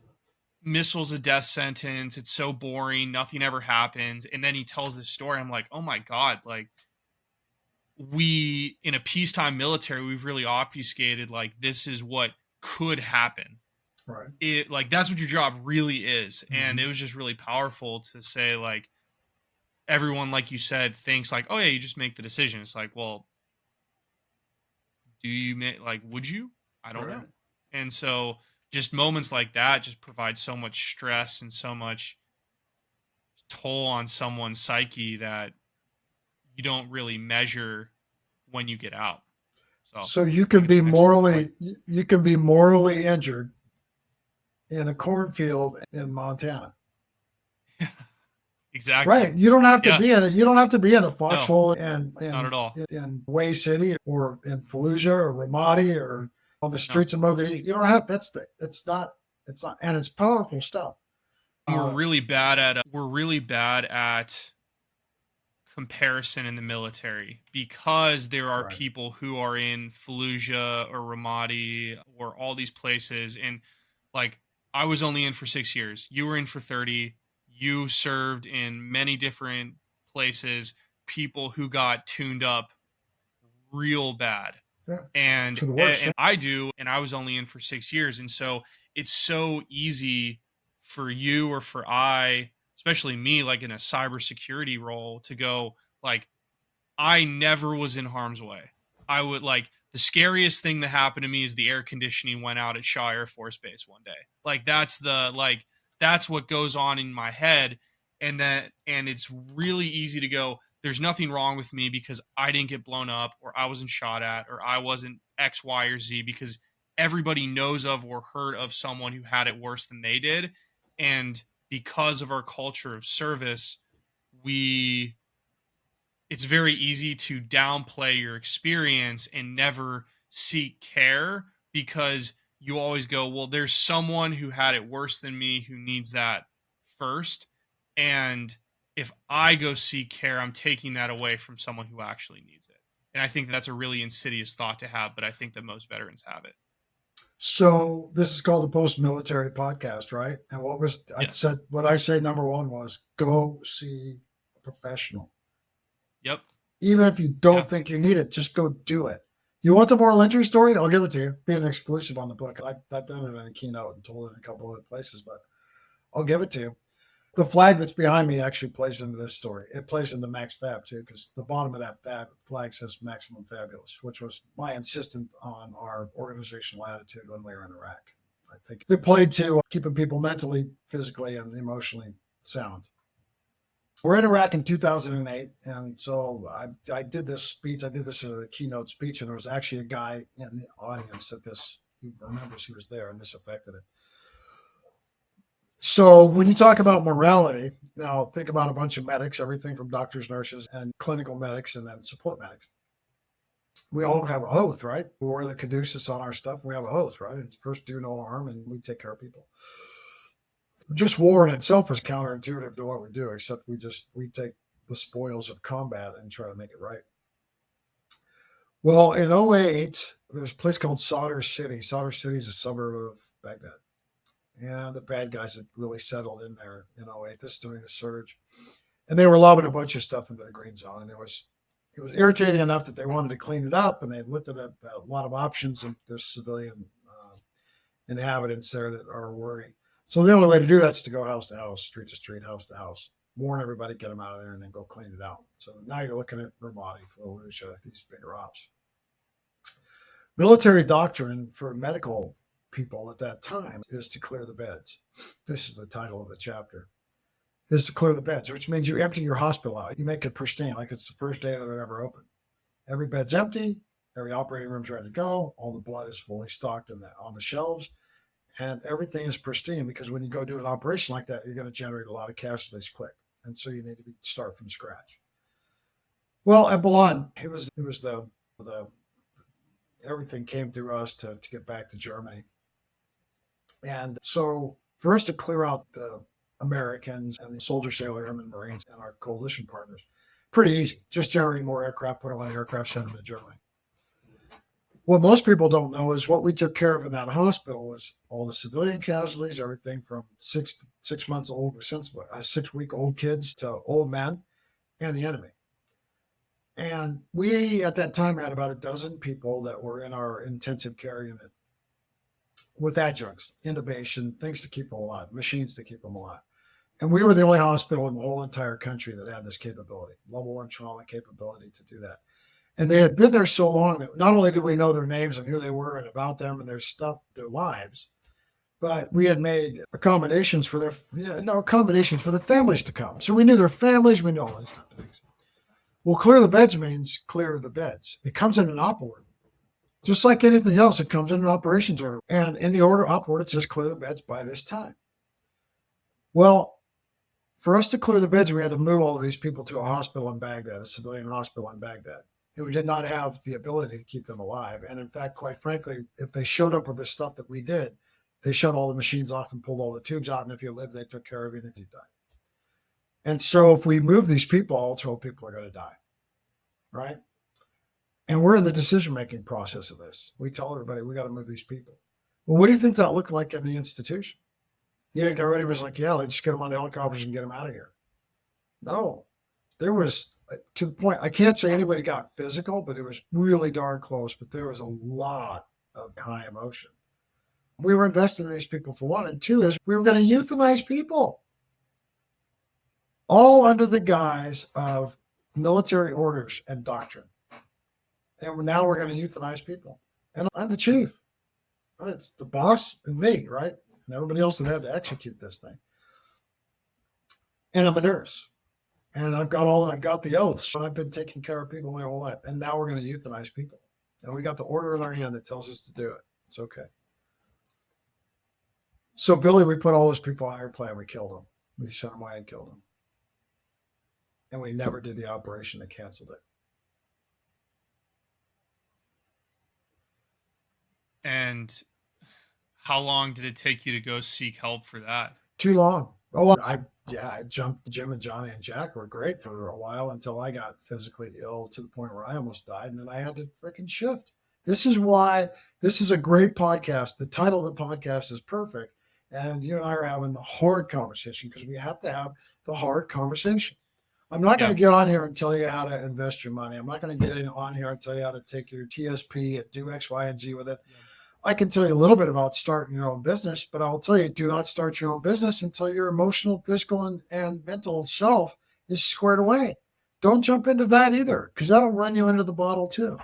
missile's a death sentence, it's so boring, nothing ever happens. And then he tells this story, I'm like, oh my God, like we in a peacetime military, we've really obfuscated like this is what could happen. Right. It like that's what your job really is. And Mhm. it was just really powerful to say like everyone, like you said, thinks like, oh yeah, you just make the decision. It's like, well, do you make like would you? I don't Right. know. And so just moments like that just provide so much stress and so much toll on someone's psyche that you don't really measure when you get out. So So you I can think it's be an excellent point. you can be morally injured in a cornfield in Montana. Exactly. Right. You don't have to be Yes. in it. You don't have to be in a No, foxhole not at all. in Way City or in Fallujah or Ramadi or on the No. streets of Mogadishu. You don't have it's not and it's powerful stuff. We're really bad at comparison in the military because there are Right. people who are in Fallujah or Ramadi or all these places, and like I was only in for 6 years. You were in for 30. You served in many different places. People who got tuned up real bad, Yeah. and To the worst. and I do, and I was only in for 6 years, and so it's so easy for you or for I, especially me, like in a cybersecurity role, to go like I never was in harm's way. I would like the scariest thing that happened to me is the air conditioning went out at Shaw Air Force Base one day. Like that's what goes on in my head, and it's really easy to go there's nothing wrong with me because I didn't get blown up or I wasn't shot at or I wasn't X, Y, or Z because everybody knows of or heard of someone who had it worse than they did. And because of our culture of service, we it's very easy to downplay your experience and never seek care because you always go, well, there's someone who had it worse than me who needs that first. And if I go seek care, I'm taking that away from someone who actually needs it. And I think that's a really insidious thought to have, but I think that most veterans have it. So this is called the Post Military Podcast, right? And Yes. what I say number one was go see a professional. Yep. Even if you don't Yes. think you need it, just go do it. You want the moral injury story? I'll give it to you. Be an exclusive on the book. I've done it in a keynote and told it in a couple other places, but I'll give it to you. The flag that's behind me actually plays into this story. It plays into Max Fab too, because the bottom of that flag says Maximum Fabulous, which was my insistence on our organizational attitude when we were in Iraq. I think it played to keeping people mentally, physically, and emotionally sound. We're in Iraq in 2008, and so I did this speech. I did this as a keynote speech, and there was actually a guy in the audience that he remembers he was there, and this affected it. So when you talk about morality, now think about a bunch of medics, everything from doctors, nurses, and clinical medics, and then support medics. We all have an oath, right? We wear the caduceus on our stuff. We have an oath, right? It's first do no harm, and we take care of people. Just war in itself is counterintuitive to what we do, except we take the spoils of combat and try to make it right. Well, in 08, there's a place called Sadr City. Sadr City is a suburb of Baghdad. And the bad guys had really settled in there in 08. This is during the surge. And they were lobbing a bunch of stuff into the green zone. And it was irritating enough that they wanted to clean it up. And they looked at a lot of options, and there's civilian inhabitants there that are worried. So the only way to do that is to go house to house, street to street, house to house, warn everybody, get them out of there, and then go clean it out. So now you're looking at Ramadi, Fallujah, these bigger ops. Military doctrine for medical people at that time is to clear the beds. This is the title of the chapter. Is to clear the beds, which means you empty your hospital out. You make it pristine, like it's the first day that it ever opened. Every bed's empty. Every operating room's ready to go. All the blood is fully stocked on the shelves. And everything is pristine, because when you go do an operation like that, you're going to generate a lot of casualties quick. And so you need to start from scratch. Well, at Balad, it was the everything came through us to get back to Germany. And so for us to clear out the Americans and the soldier, sailor, airmen, Marines, and our coalition partners, pretty easy. Just generate more aircraft, put them on the aircraft, send them to Germany. What most people don't know is what we took care of in that hospital was all the civilian casualties, everything from 6 months old, 6 week old kids to old men, and the enemy. And we, at that time, had about a dozen people that were in our intensive care unit with adjuncts, intubation, things to keep them alive, machines to keep them alive. And we were the only hospital in the whole entire country that had this capability, level 1 trauma capability to do that. And they had been there so long that not only did we know their names and who they were and about them and their stuff, their lives, but we had made accommodations for their families to come. So we knew their families, we knew all these type of things. Well, clear the beds means clear the beds. It comes in an op order. Just like anything else, it comes in an operations order. And in the op order, it says clear the beds by this time. Well, for us to clear the beds, we had to move all of these people to a hospital in Baghdad, a civilian hospital in Baghdad, who did not have the ability to keep them alive. And in fact, quite frankly, if they showed up with the stuff that we did, they shut all the machines off and pulled all the tubes out. And if you lived, they took care of you, and if you died. And so if we move these people, all 12 people are going to die, right? And we're in the decision-making process of this. We tell everybody, we got to move these people. Well, what do you think that looked like in the institution? Yeah, everybody was like, yeah, let's just get them on the helicopters and get them out of here. No, there was, to the point, I can't say anybody got physical, but it was really darn close. But there was a lot of high emotion. We were investing in these people for one, and two is we were going to euthanize people. All under the guise of military orders and doctrine. And now we're going to euthanize people. And I'm the chief. It's the boss and me, right? And everybody else that had to execute this thing. And I'm a nurse. And I've got the oaths. And I've been taking care of people my whole life. And now we're going to euthanize people. And we got the order in our hand that tells us to do it. It's okay. So Billy, we put all those people on our airplane. We killed them. We sent them away and killed them. And we never did the operation that canceled it. And how long did it take you to go seek help for that? Too long. Oh, I jumped. Jim and Johnny and Jack were great for a while until I got physically ill to the point where I almost died. And then I had to freaking shift. This is why this is a great podcast. The title of the podcast is perfect. And you and I are having the hard conversation because we have to have the hard conversation. I'm not going to get on here and tell you how to invest your money. I'm not going to get on here and tell you how to take your TSP and do X, Y, and Z with it. I can tell you a little bit about starting your own business, but I'll tell you, do not start your own business until your emotional, physical, and mental self is squared away. Don't jump into that either, because that'll run you into the bottle too.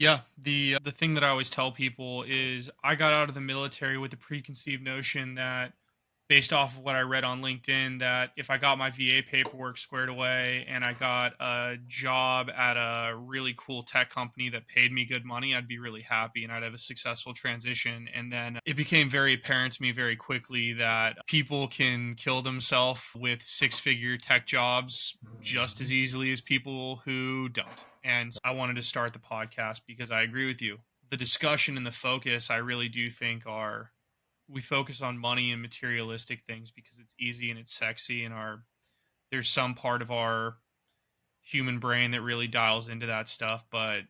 Yeah, the thing that I always tell people is I got out of the military with the preconceived notion that based off of what I read on LinkedIn, that if I got my VA paperwork squared away and I got a job at a really cool tech company that paid me good money, I'd be really happy and I'd have a successful transition. And then it became very apparent to me very quickly that people can kill themselves with six-figure tech jobs just as easily as people who don't. And I wanted to start the podcast because I agree with you. The discussion and the focus, I really do think we focus on money and materialistic things because it's easy and it's sexy, and there's some part of our human brain that really dials into that stuff, but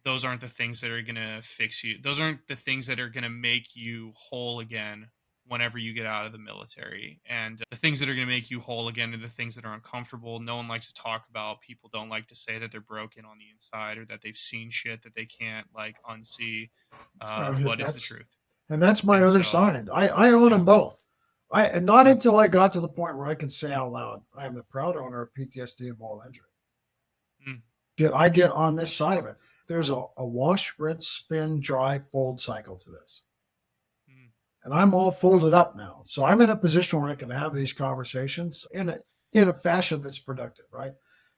those aren't the things that are going to fix you. Those aren't the things that are going to make you whole again whenever you get out of the military. And the things that are going to make you whole again are the things that are uncomfortable. No one likes to talk about. People don't like to say that they're broken on the inside or that they've seen shit that they can't like unsee. But it's the truth. And that's my other side. I own them both. And not until I got to the point where I can say out loud, I am the proud owner of PTSD and moral injury. Did I get on this side of it? There's a wash, rinse, spin, dry, fold cycle to this. And I'm all folded up now. So I'm in a position where I can have these conversations in a fashion that's productive, right?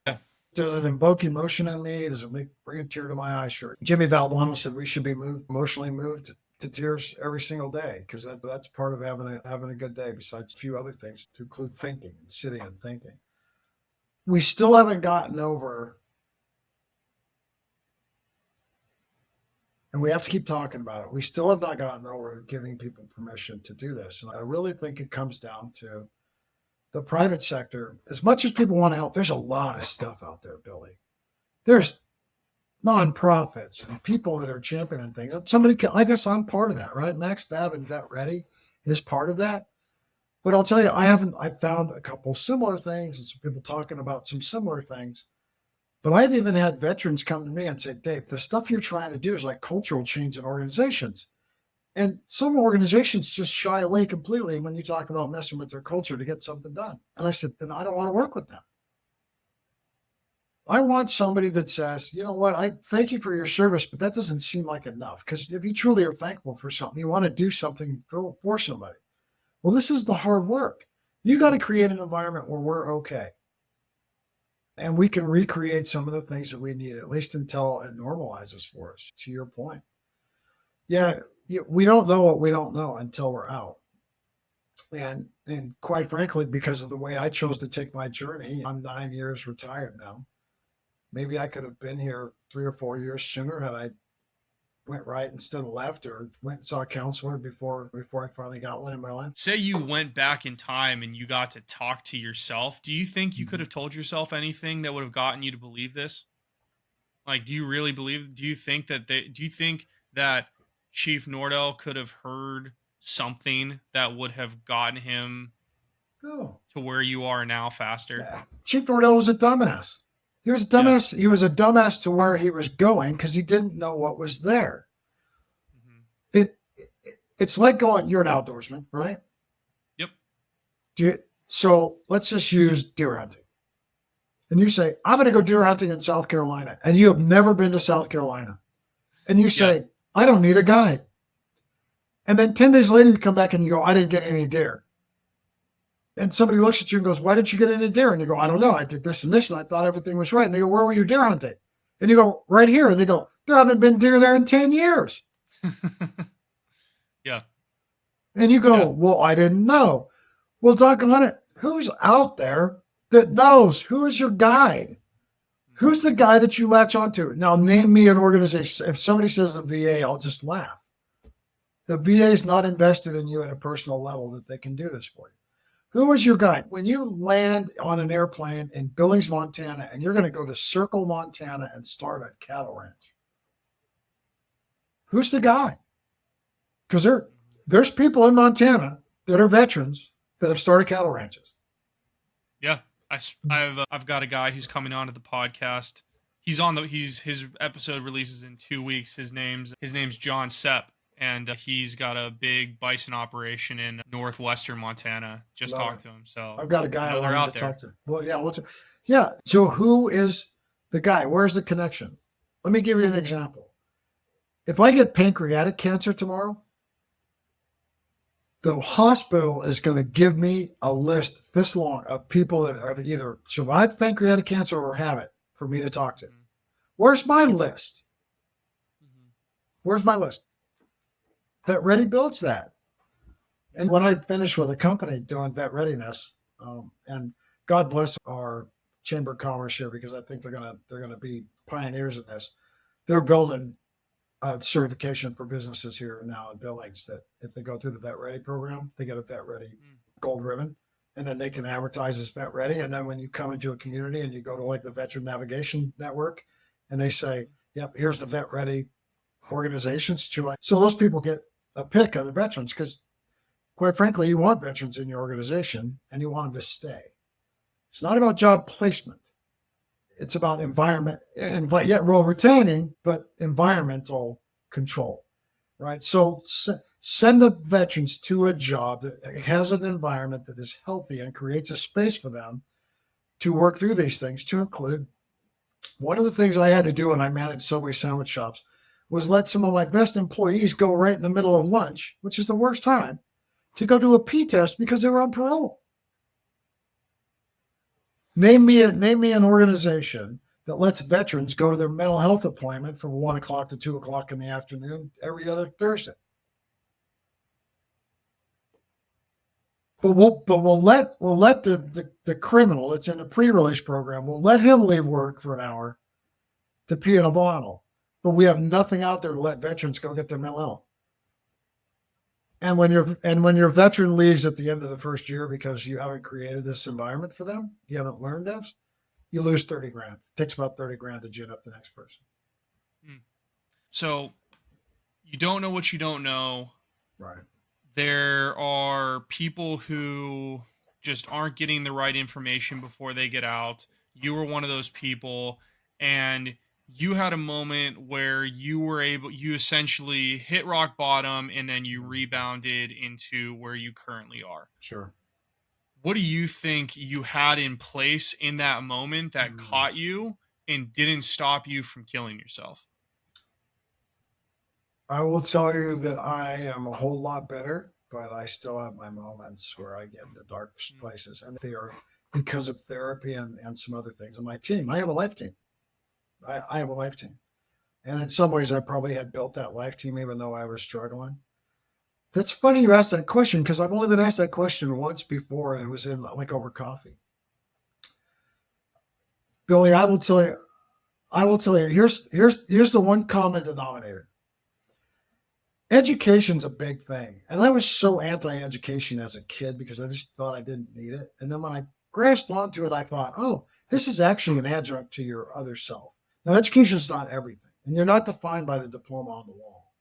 Yeah. Does it invoke emotion in me? Does it bring a tear to my eye? Sure. Jimmy Valvano said we should be emotionally moved to tears every single day, because that's part of having a good day, besides a few other things, to include thinking and sitting and thinking. We still haven't gotten over, and we have to keep talking about it, we still have not gotten over giving people permission to do this. And I really think it comes down to the private sector. As much as people want to help, there's a lot of stuff out there, Billy. There's nonprofits and people that are championing things. I guess I'm part of that, right? Max Fab and Vet Ready is part of that. But I'll tell you, I found a couple similar things and some people talking about some similar things. But I've even had veterans come to me and say, Dave, the stuff you're trying to do is like cultural change in organizations. And some organizations just shy away completely when you talk about messing with their culture to get something done. And I said, then I don't want to work with them. I want somebody that says, you know what, I thank you for your service, but that doesn't seem like enough. Because if you truly are thankful for something, you want to do something for somebody. Well, this is the hard work. You got to create an environment where we're okay. And we can recreate some of the things that we need, at least until it normalizes for us, to your point. Yeah, we don't know what we don't know until we're out. And quite frankly, because of the way I chose to take my journey, I'm 9 years retired now. Maybe I could have been here 3 or 4 years sooner had I went right instead of left, or went and saw a counselor before I finally got one in my life. Say you went back in time and you got to talk to yourself. Do you think you could have told yourself anything that would have gotten you to believe this? Like, do you really believe? Do you think that Chief Nordal could have heard something that would have gotten him to where you are now faster? Yeah. Chief Nordal was a dumbass. He was a dumbass. Yeah. He was a dumbass to where he was going because he didn't know what was there. Mm-hmm. It's like going, you're an outdoorsman, right? Yep. So let's just use deer hunting. And you say, I'm going to go deer hunting in South Carolina. And you have never been to South Carolina. And you say, I don't need a guide. And then 10 days later, you come back and you go, I didn't get any deer. And somebody looks at you and goes, why didn't you get any deer? And you go, I don't know. I did this and this, and I thought everything was right. And they go, where were you deer hunting? And you go, right here. And they go, there haven't been deer there in 10 years. Yeah. And you go, well, I didn't know. Well, doggone it. Who's out there that knows? Who is your guide? Who's the guy that you latch onto? Now, name me an organization. If somebody says the VA, I'll just laugh. The VA is not invested in you at a personal level that they can do this for you. Who is your guide? When you land on an airplane in Billings, Montana, and you're going to go to Circle, Montana and start a cattle ranch, who's the guy? Because there's people in Montana that are veterans that have started cattle ranches. Yeah, I've got a guy who's coming on to the podcast. His episode releases in 2 weeks. His name's John Sepp. And he's got a big bison operation in northwestern Montana. Just talked to him. So I've got a guy I they're want to talk to. Well, yeah. So who is the guy? Where's the connection? Let me give you an example. If I get pancreatic cancer tomorrow, the hospital is going to give me a list this long of people that have either survived pancreatic cancer or have it for me to talk to. Where's my list? Where's my list? Vet Ready builds that. And when I finished with a company doing vet readiness, and God bless our Chamber of Commerce here, because I think they're gonna be pioneers in this. They're building a certification for businesses here now in Billings that if they go through the Vet Ready program, they get a Vet Ready gold ribbon, and then they can advertise as Vet Ready. And then when you come into a community and you go to like the Veteran Navigation Network, and they say, "Yep, here's the Vet Ready organizations," so those people get a pick of the veterans, because quite frankly, you want veterans in your organization and you want them to stay. It's not about job placement. It's about environment, yet role retaining, but environmental control, right? So send the veterans to a job that has an environment that is healthy and creates a space for them to work through these things, to include one of the things I had to do when I managed Subway sandwich shops was let some of my best employees go right in the middle of lunch, which is the worst time, to go do a P test because they were on parole. Name me an organization that lets veterans go to their mental health appointment from 1 o'clock to 2 o'clock in the afternoon every other Thursday. But we'll let the criminal that's in the pre-release program, we'll let him leave work for an hour to pee in a bottle. But we have nothing out there to let veterans go get their mental health. And when your veteran leaves at the end of the first year because you haven't created this environment for them, you haven't learned this, you lose 30 grand. It takes about 30 grand to gin up the next person. So you don't know what you don't know. Right. There are people who just aren't getting the right information before they get out. You were one of those people, and you had a moment where you essentially hit rock bottom, and then you rebounded into where you currently are. Sure. What do you think you had in place in that moment that caught you and didn't stop you from killing yourself? I will tell you that I am a whole lot better, but I still have my moments where I get into dark places, and they are because of therapy and some other things. And my team, I have a life team. I have a life team. And in some ways, I probably had built that life team even though I was struggling. That's funny you asked that question, because I've only been asked that question once before, and it was in like over coffee. Billy, I will tell you, here's the one common denominator. Education's a big thing. And I was so anti-education as a kid because I just thought I didn't need it. And then when I grasped onto it, I thought, oh, this is actually an adjunct to your other self. Now, education is not everything, and you're not defined by the diploma on the wall.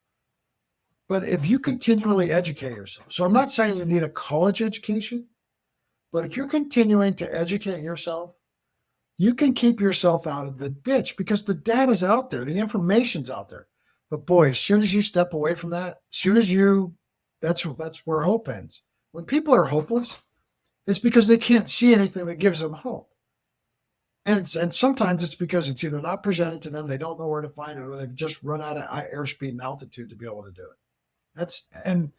But if you continually educate yourself, so I'm not saying you need a college education, but if you're continuing to educate yourself, you can keep yourself out of the ditch because the data's out there, the information's out there. But boy, as soon as you step away from that, that's where hope ends. When people are hopeless, it's because they can't see anything that gives them hope. And sometimes it's because it's either not presented to them, they don't know where to find it, or they've just run out of airspeed and altitude to be able to do it. And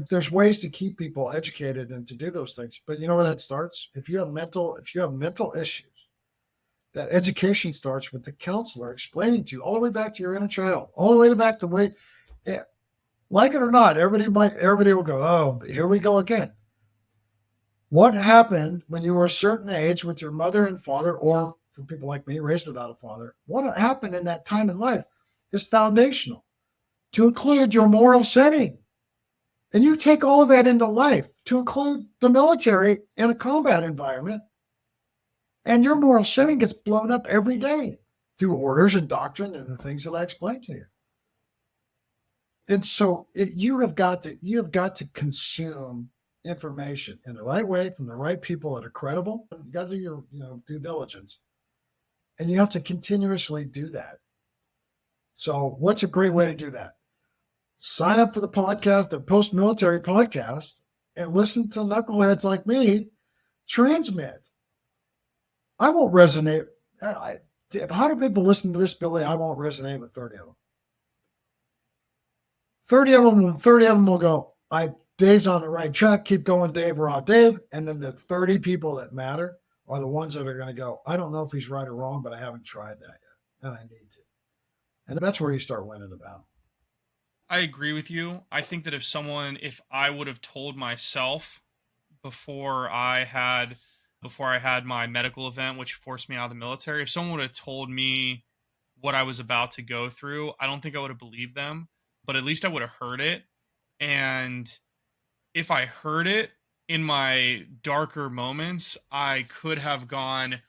there's ways to keep people educated and to do those things. But you know where that starts? If you have mental issues, that education starts with the counselor explaining to you all the way back to your inner child, all the way back to like it or not, everybody will go, oh, here we go again. What happened when you were a certain age with your mother and father, or for people like me, raised without a father? What happened in that time in life is foundational to include your moral setting. And you take all of that into life to include the military in a combat environment. And your moral setting gets blown up every day through orders and doctrine and the things that I explained to you. And so you have got to consume information in the right way from the right people that are credible. You got to do your due diligence, and you have to continuously do that. So what's a great way to do that? Sign up for the podcast, the post-military podcast, and listen to knuckleheads like me transmit. I won't resonate. If 100 people listen to this, Billy, I won't resonate with 30 of them. 30 of them will go, Dave's on the right track. Keep going, Dave. We're on Dave. And then the 30 people that matter are the ones that are going to go, I don't know if he's right or wrong, but I haven't tried that yet, and I need to. And that's where you start winning the battle. I agree with you. I think that if I would have told myself before I had my medical event, which forced me out of the military, if someone would have told me what I was about to go through, I don't think I would have believed them, but at least I would have heard it. And if I heard it in my darker moments, I could have gone,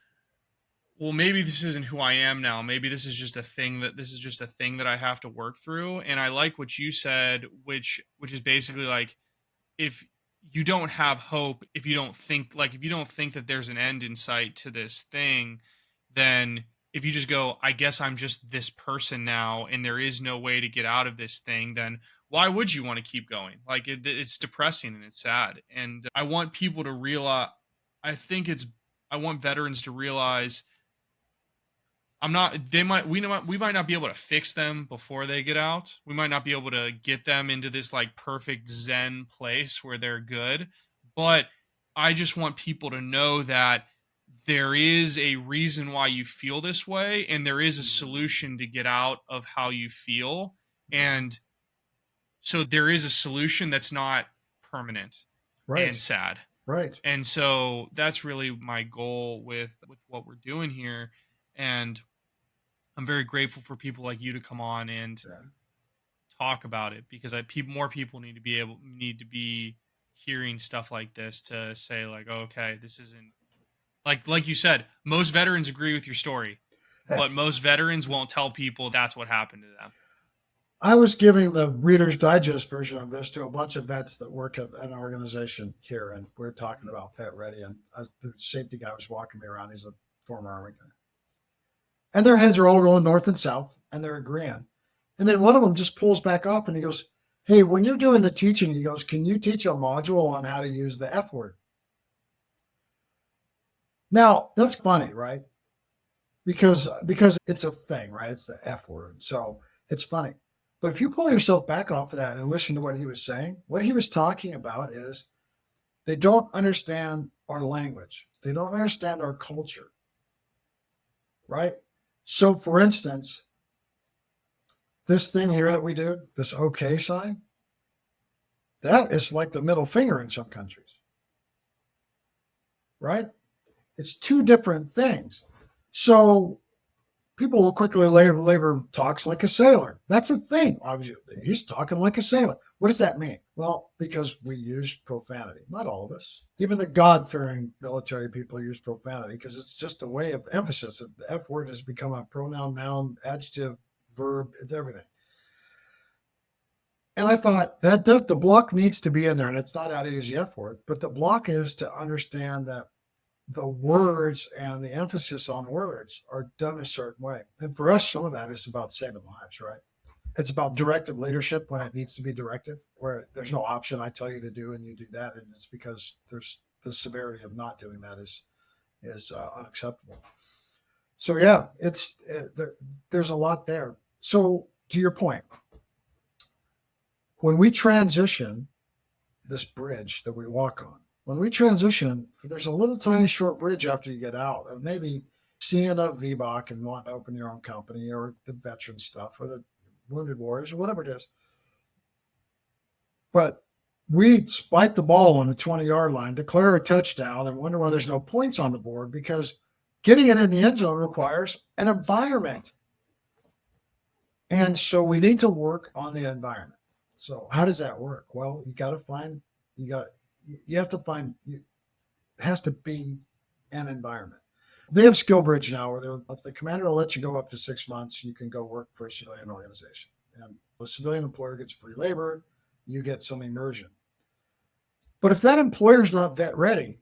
well, maybe this isn't who I am now. Maybe this is just a thing that I have to work through. And I like what you said, which is basically like, if you don't have hope, if you don't think that there's an end in sight to this thing, then if you just go, I guess I'm just this person now and there is no way to get out of this thing, then why would you want to keep going? Like it's depressing and it's sad. And I want people to realize, I want veterans to realize we might not be able to fix them before they get out. We might not be able to get them into this like perfect Zen place where they're good, but I just want people to know that there is a reason why you feel this way and there is a solution to get out of how you feel. And so there is a solution that's not permanent and sad. Right. And so that's really my goal with what we're doing here. And I'm very grateful for people like you to come on and talk about it, because more people need to be hearing stuff like this to say like, oh, okay, this isn't like you said, most veterans agree with your story, but most veterans won't tell people that's what happened to them. I was giving the Reader's Digest version of this to a bunch of vets that work at an organization here, and we're talking about Vet Ready, and the safety guy was walking me around. He's a former Army guy. And their heads are all going north and south, and they're agreeing. And then one of them just pulls back up and he goes, hey, when you're doing the teaching, he goes, can you teach a module on how to use the F word? Now, that's funny, right? Because it's a thing, right? It's the F word. So it's funny. But if you pull yourself back off of that and listen to what he was saying, what he was talking about is they don't understand our language. They don't understand our culture, right? So, for instance, this thing here that we do, this OK sign, that is like the middle finger in some countries, right? It's two different things. So people will quickly labor talks like a sailor. That's a thing. Obviously, he's talking like a sailor. What does that mean? Well, because we use profanity. Not all of us. Even the God-fearing military people use profanity because it's just a way of emphasis. The F word has become a pronoun, noun, adjective, verb. It's everything. And I thought the block needs to be in there, and it's not how to use the F word, but the block is to understand that the words and the emphasis on words are done a certain way. And for us, some of that is about saving lives, right? It's about directive leadership when it needs to be directive, where there's no option. I tell you to do and you do that. And it's because there's the severity of not doing that is unacceptable. So yeah, there's a lot there. So to your point, when we transition this bridge that we walk on, when we transition, there's a little tiny short bridge after you get out of maybe seeing a VBOC and wanting to open your own company, or the veteran stuff, or the Wounded Warriors, or whatever it is. But we spike the ball on the 20-yard line, declare a touchdown, and wonder why there's no points on the board, because getting it in the end zone requires an environment. And so we need to work on the environment. So how does that work? Well, it has to be an environment. They have SkillBridge now where if the commander will let you go up to 6 months, you can go work for a civilian organization. And the civilian employer gets free labor, you get some immersion. But if that employer is not vet ready,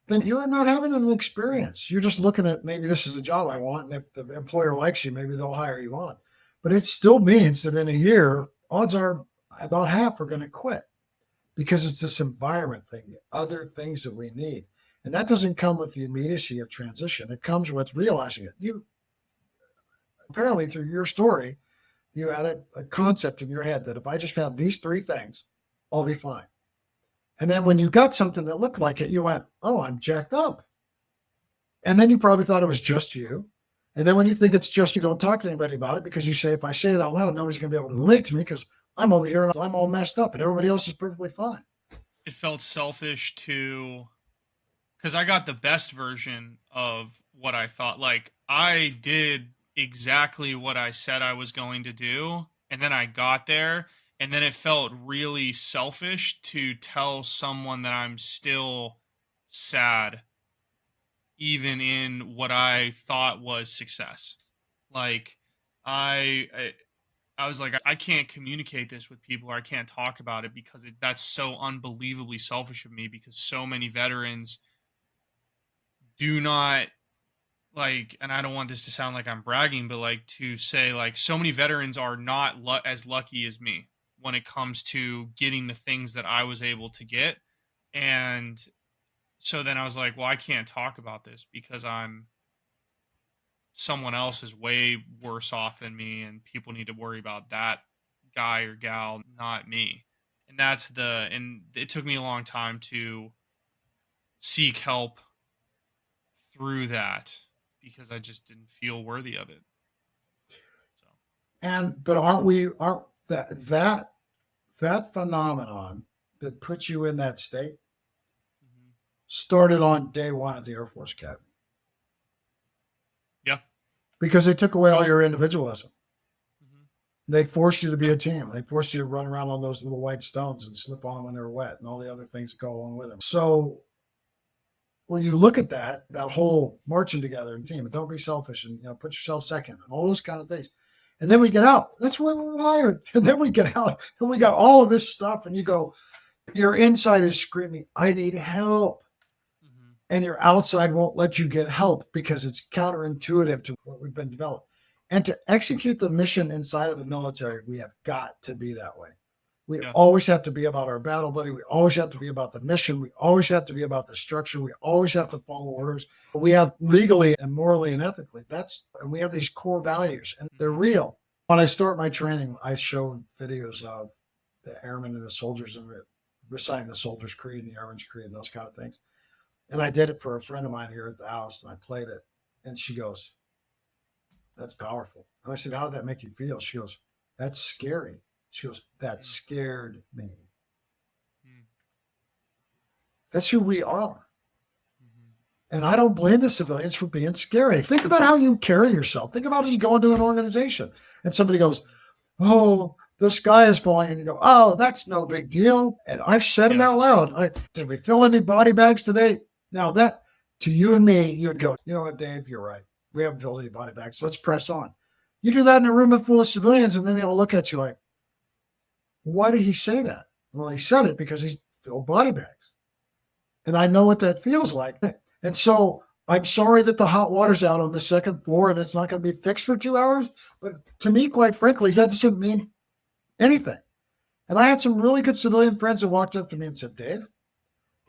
then you're not having an experience. You're just looking at, maybe this is a job I want, and if the employer likes you, maybe they'll hire you on. But it still means that in a year, odds are about half are going to quit, because it's this environment thing, the other things that we need. And that doesn't come with the immediacy of transition. It comes with realizing it. You, apparently through your story, you had a concept in your head that if I just have these three things, I'll be fine. And then when you got something that looked like it, you went, oh, I'm jacked up. And then you probably thought it was just you. And then when you think it's just you, don't talk to anybody about it because you say, if I say it out loud, nobody's going to be able to relate to me because I'm over here and I'm all messed up and everybody else is perfectly fine. It felt selfish because I got the best version of what I thought. Like, I did exactly what I said I was going to do, and then I got there, and then it felt really selfish to tell someone that I'm still sad, even in what I thought was success. Like, I I was like, I can't communicate this with people, or I can't talk about it because that's so unbelievably selfish of me, because so many veterans do not, like, and I don't want this to sound like I'm bragging, but like to say, like, so many veterans are not as lucky as me when it comes to getting the things that I was able to get. And so then I was like, well, I can't talk about this because someone else is way worse off than me, and people need to worry about that guy or gal, not me. And it took me a long time to seek help through that because I just didn't feel worthy of it. So, But aren't that phenomenon that puts you in that state mhm. started on day one at the Air Force Academy Yeah. because they took away all your individualism. Mhm. They forced you to be a team. They forced you to run around on those little white stones and slip on them when they were wet and all the other things that go along with them. So when you look at that whole marching together and team, and don't be selfish and put yourself second and all those kind of things. And then we get out. That's why we're hired. And then we get out and we got all of this stuff. And you go, your inside is screaming, I need help. Mhm. And your outside won't let you get help because it's counterintuitive to what we've been developed. And to execute the mission inside of the military, we have got to be that way. We Yeah. always have to be about our battle buddy. We always have to be about the mission. We always have to be about the structure. We always have to follow orders. We have legally and morally and ethically. And we have these core values, and they're real. When I start my training, I show videos of the airmen and the soldiers and reciting the Soldier's Creed and the Airman's Creed and those kind of things. And I did it for a friend of mine here at the house, and I played it. And she goes, that's powerful. And I said, how did that make you feel? She goes, that's scary. She goes, that scared me. Mm. That's who we are. Mhm. And I don't blame the civilians for being scary. Think about how you carry yourself. Think about how you go into an organization and somebody goes, oh, the sky is falling. And you go, oh, that's no big deal. And I've said it Yeah. out loud. Did we fill any body bags today? Now that to you and me, you'd go, you know what, Dave, you're right. We haven't filled any body bags. Let's press on. You do that in a room full of civilians, and then they'll look at you like, why did he say that? Well, he said it because he filled body bags. And I know what that feels like. And so I'm sorry that the hot water's out on the second floor and it's not going to be fixed for 2 hours. But to me, quite frankly, that doesn't mean anything. And I had some really good civilian friends that walked up to me and said, Dave,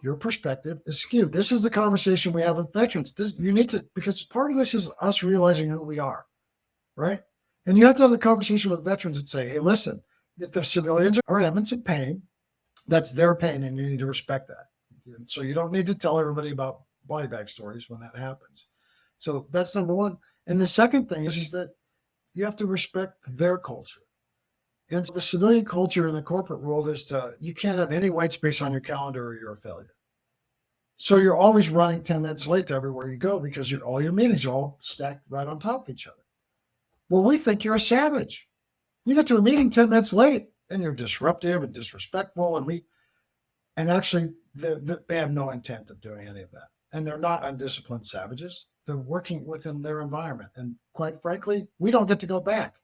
your perspective is skewed. This is the conversation we have with veterans. You need to, because part of this is us realizing who we are, right? And you have to have the conversation with veterans and say, hey, listen, if the civilians are having some pain, that's their pain, and you need to respect that. And so you don't need to tell everybody about body bag stories when that happens. So that's number one. And the second thing is that you have to respect their culture. And the civilian culture in the corporate world is you can't have any white space on your calendar or you're a failure. So you're always running 10 minutes late to everywhere you go because all your meetings are all stacked right on top of each other. Well, we think you're a savage. You get to a meeting 10 minutes late and you're disruptive and disrespectful. And actually they have no intent of doing any of that. And they're not undisciplined savages. They're working within their environment. And quite frankly, we don't get to go back.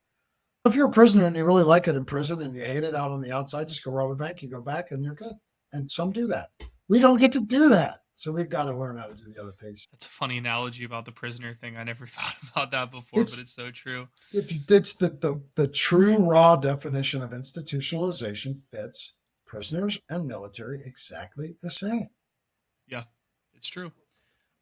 If you're a prisoner and you really like it in prison and you hate it out on the outside, just go rob a bank, you go back and you're good. And some do that. We don't get to do that. So we've got to learn how to do the other piece. That's a funny analogy about the prisoner thing. I never thought about that before, but it's so true. It's the true raw definition of institutionalization fits prisoners and military exactly the same. Yeah, it's true.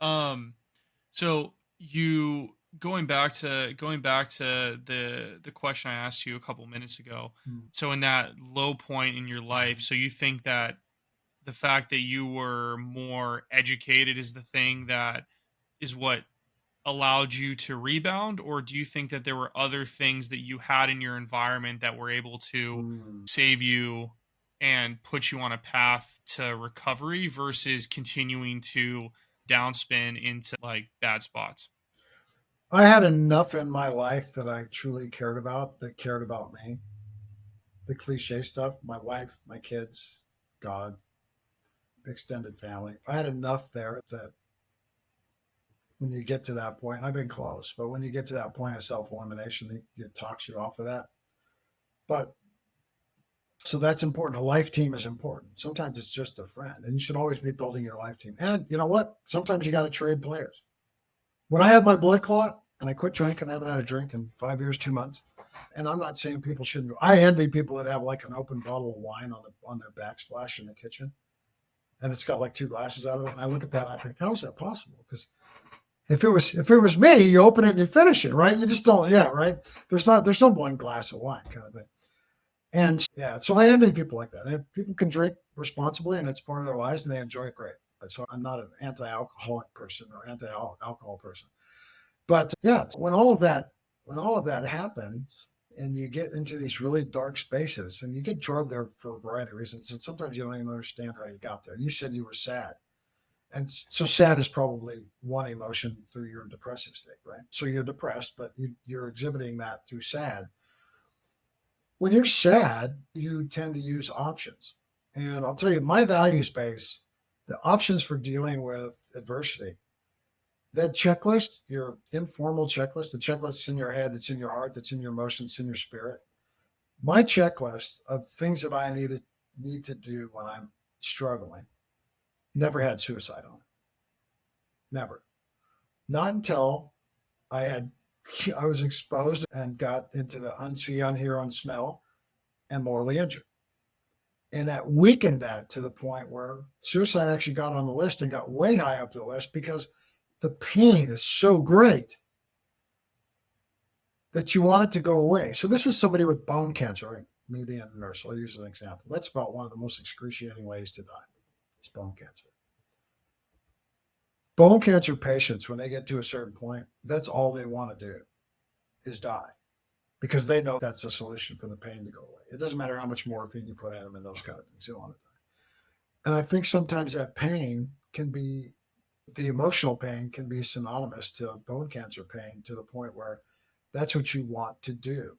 So you going back to the question I asked you a couple minutes ago. So in that low point in your life, so you think that the fact that you were more educated is the thing that is what allowed you to rebound, or do you think that there were other things that you had in your environment that were able to Mm. save you and put you on a path to recovery versus continuing to downspin into like bad spots? I had enough in my life that I truly cared about, that cared about me. The cliche stuff, my wife, my kids, God, extended family. I had enough there that when you get to that point, I've been close, but when you get to that point of self elimination, it talks you off of that. But so that's important. A life team is important. Sometimes it's just a friend, and you should always be building your life team. And you know what? Sometimes you got to trade players. When I had my blood clot and I quit drinking, I haven't had a drink in 5 years, 2 months. And I'm not saying people shouldn't. I envy people that have like an open bottle of wine on their backsplash in the kitchen, and it's got like two glasses out of it. And I look at that, and I think, how is that possible? Because if it was me, you open it and you finish it, right? You just don't, yeah, right. There's no one glass of wine kind of thing. And yeah, so I envy people like that. And people can drink responsibly and it's part of their lives and they enjoy it great. So I'm not an anti-alcoholic person or anti-alcohol person. But yeah, when all of that happens and you get into these really dark spaces and you get drugged there for a variety of reasons, and sometimes you don't even understand how you got there. You said you were sad. And so sad is probably one emotion through your depressive state, right? So you're depressed, but you're exhibiting that through sad. When you're sad, you tend to use options. And I'll tell you, my value space, the options for dealing with adversity, that checklist, your informal checklist, the checklist in your head, that's in your heart, that's in your emotions, in your spirit. My checklist of things that I need to do when I'm struggling never had suicide on it. Never. Not until I had I was exposed and got into the unsee, unhear, unsmell, and morally injured. And that weakened that to the point where suicide actually got on the list and got way high up the list because the pain is so great that you want it to go away. So this is somebody with bone cancer, right? Me being a nurse, I'll use an example. That's about one of the most excruciating ways to die. It's bone cancer. Bone cancer patients, when they get to a certain point, that's all they want to do is die because they know that's the solution for the pain to go away. It doesn't matter how much morphine you put in them and those kind of things. They want to die. And I think sometimes that pain can be, the emotional pain can be synonymous to bone cancer pain to the point where that's what you want to do.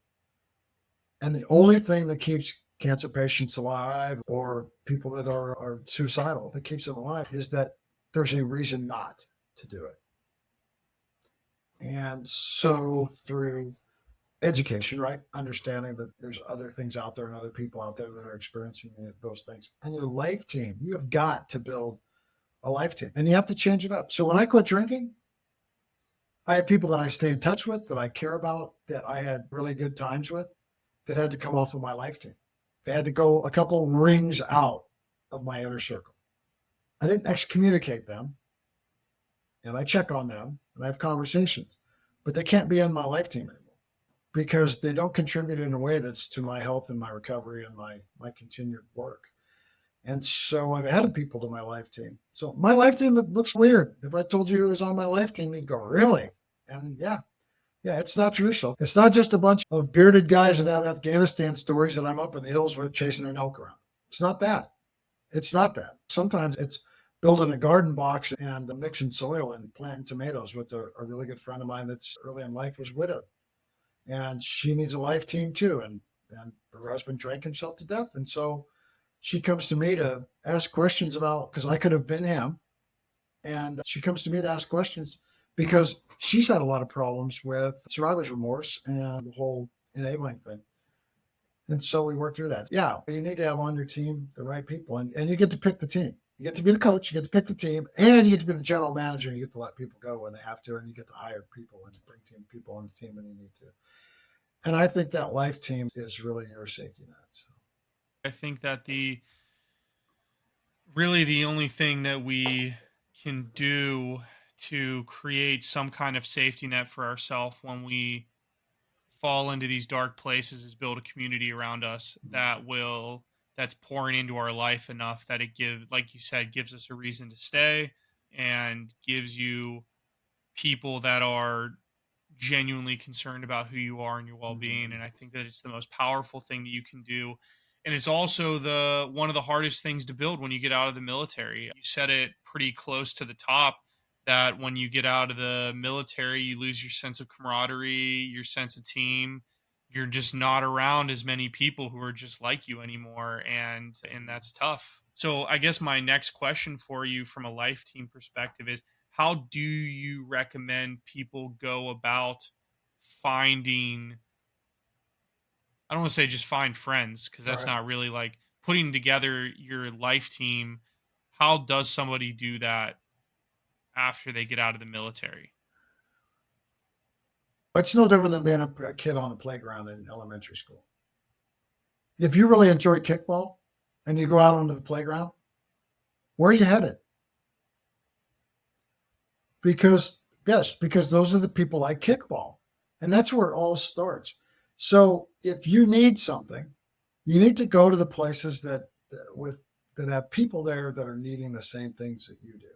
And the only thing that keeps cancer patients alive or people that are suicidal, that keeps them alive, is that there's a reason not to do it. And so through education, right? Understanding that there's other things out there and other people out there that are experiencing those things. And your life team, you have got to build a life team and you have to change it up. So when I quit drinking, I had people that I stay in touch with, that I care about, that I had really good times with, that had to come off of my life team. They had to go a couple rings out of my inner circle. I didn't excommunicate them, and I check on them and I have conversations, but they can't be on my life team anymore because they don't contribute in a way that's to my health and my recovery and my continued work. And so I've added people to my life team. So my life team looks weird. If I told you it was on my life team, you'd go, really? And yeah, it's not traditional. It's not just a bunch of bearded guys that have Afghanistan stories that I'm up in the hills with chasing an elk around. It's not that. It's not that. Sometimes it's building a garden box and mixing soil and planting tomatoes with a really good friend of mine that's early in life was widowed. And she needs a life team too. And her husband drank himself to death. And so she comes to me to ask questions about, because I could have been him. And she comes to me to ask questions because she's had a lot of problems with survivor's remorse and the whole enabling thing. And so we work through that. Yeah, you need to have on your team the right people. And you get to pick the team. You get to be the coach, you get to pick the team, and you get to be the general manager, and you get to let people go when they have to, and you get to hire people and bring people on the team when you need to. And I think that life team is really your safety net. So. I think that the only thing that we can do to create some kind of safety net for ourselves when we fall into these dark places is build a community around us that will that's pouring into our life enough that it like you said, gives us a reason to stay and gives you people that are genuinely concerned about who you are and your well-being. Mhm. And I think that it's the most powerful thing that you can do. And it's also the one of the hardest things to build when you get out of the military. You said it pretty close to the top that when you get out of the military, you lose your sense of camaraderie, your sense of team. You're just not around as many people who are just like you anymore, and that's tough. So I guess my next question for you from a life team perspective is, how do you recommend people go about finding, I don't want to say just find friends, because that's Right. not really like putting together your life team. How does somebody do that after they get out of the military? It's no different than being a kid on the playground in elementary school. If you really enjoy kickball and you go out onto the playground, where are you headed? Because, yes, because those are the people like kickball. And that's where it all starts. So if you need something, you need to go to the places that have people there that are needing the same things that you do.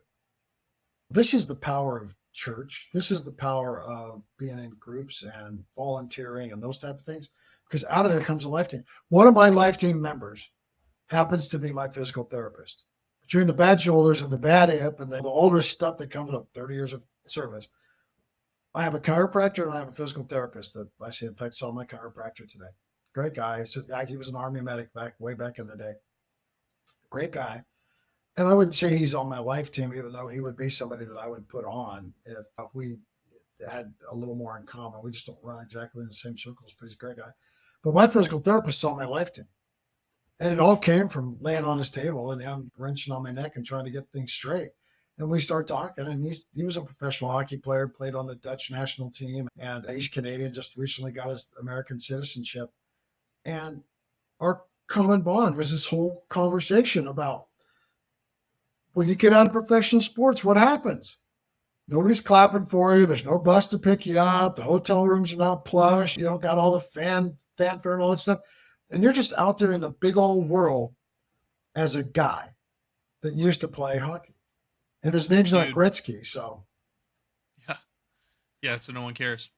This is the power of church. This is the power of being in groups and volunteering and those type of things. Because out of there comes a life team. One of my life team members happens to be my physical therapist. Between the bad shoulders and the bad hip and the older stuff that comes up 30 years of service, I have a chiropractor and I have a physical therapist that I see. In fact, saw my chiropractor today. Great guy. He was an Army medic way back in the day. Great guy. And I wouldn't say he's on my life team, even though he would be somebody that I would put on if we had a little more in common. We just don't run exactly in the same circles, but he's a great guy. But my physical therapist is on my life team. And it all came from laying on his table and him wrenching on my neck and trying to get things straight. And we start talking, and he was a professional hockey player, played on the Dutch national team, and he's Canadian, just recently got his American citizenship. And our common bond was this whole conversation about, when you get out of professional sports, what happens? Nobody's clapping for you. There's no bus to pick you up. The hotel rooms are not plush. You don't got all the fanfare and all that stuff. And you're just out there in the big old world as a guy that used to play hockey. And his name's not Dude, Gretzky, so. yeah, yeah, so no one cares.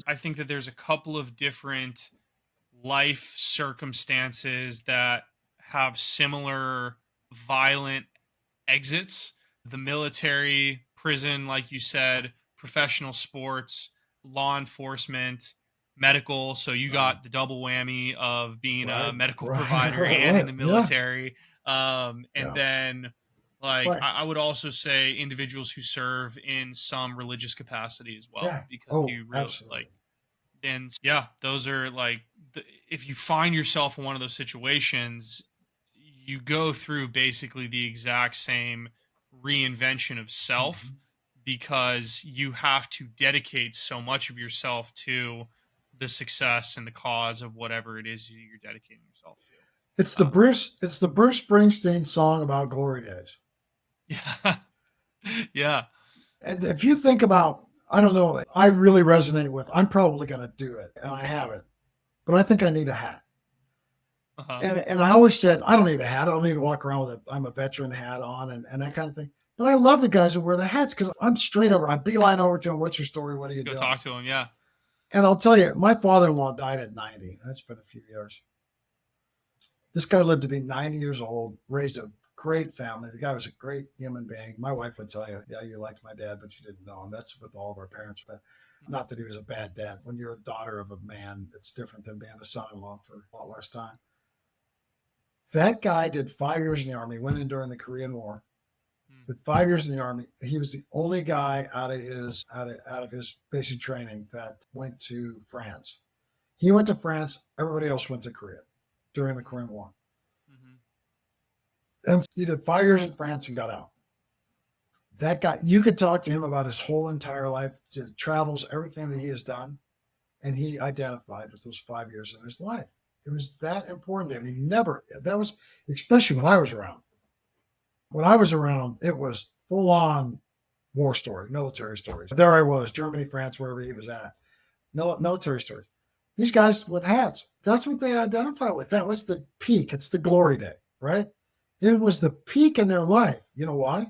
I think that there's a couple of different life circumstances that have similar violent exits: the military, prison, like you said, professional sports, law enforcement, medical. So you got the double whammy of being a Right, medical right, provider right, and in right. the Yeah, military. And yeah. then, like, Right. I would also say individuals who serve in some religious capacity as well, Yeah. because Oh, you really like, absolutely. and yeah, those are like, if you find yourself in one of those situations, you go through basically the exact same reinvention of self, Mhm. because you have to dedicate so much of yourself to the success and the cause of whatever it is you're dedicating yourself to. It's the Bruce Springsteen song about glory days. Yeah. Yeah. And if you think about, I don't know, I really resonate with, I'm probably going to do it, and I haven't, but I think I need a hat. Uh-huh. And I always said, I don't need a hat. I don't need to walk around with I'm a veteran hat on and that kind of thing. But I love the guys who wear the hats because I'm straight over. I beeline over to them. What's your story? What are you Go doing? talk to him. Yeah. And I'll tell you, my father-in-law died at 90. That's been a few years. This guy lived to be 90 years old, raised a great family. The guy was a great human being. My wife would tell you, yeah, you liked my dad, but you didn't know him. That's with all of our parents. But not that he was a bad dad. When you're a daughter of a man, it's different than being a son-in-law for a lot less time. That guy did 5 years in the Army, went in during the Korean War, did 5 years in the Army. He was the only guy out of his basic training that went to France. He went to France. Everybody else went to Korea during the Korean War. Mm-hmm. And he did 5 years in France and got out. That guy, you could talk to him about his whole entire life, his travels, everything that he has done, and he identified with those 5 years in his life. It was that important to him. He never, that was, especially when I was around. When I was around, it was full on war story, military stories. There I was, Germany, France, wherever he was at. Military stories. These guys with hats, that's what they identify with. That was the peak. It's the glory day, right? It was the peak in their life. You know why?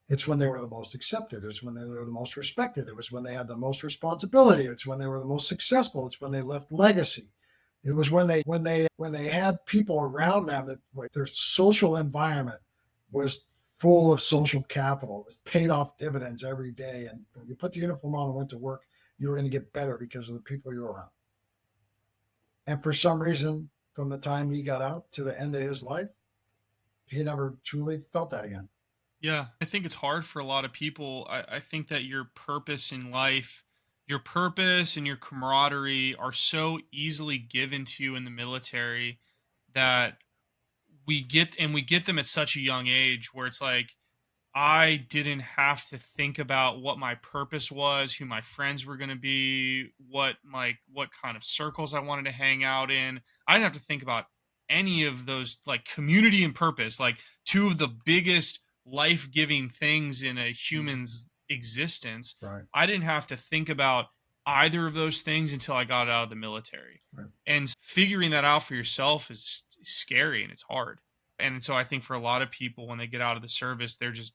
It's when they were the most accepted. It's when they were the most respected. It was when they had the most responsibility. It's when they were the most successful. It's when they left legacy. It was when they had people around them that their social environment was full of social capital. It paid off dividends every day. And when you put the uniform on and went to work, you were going to get better because of the people you were around. And for some reason, from the time he got out to the end of his life, he never truly felt that again. Yeah, I think it's hard for a lot of people. I think that your purpose in life, your purpose and your camaraderie are so easily given to you in the military that we get them at such a young age where it's like I didn't have to think about what my purpose was, who my friends were going to be, what kind of circles I wanted to hang out in. I didn't have to think about any of those, like community and purpose, like two of the biggest life-giving things in a human's existence. Right. I didn't have to think about either of those things until I got out of the military. Right. And figuring that out for yourself is scary and it's hard. And so I think for a lot of people, when they get out of the service, they're just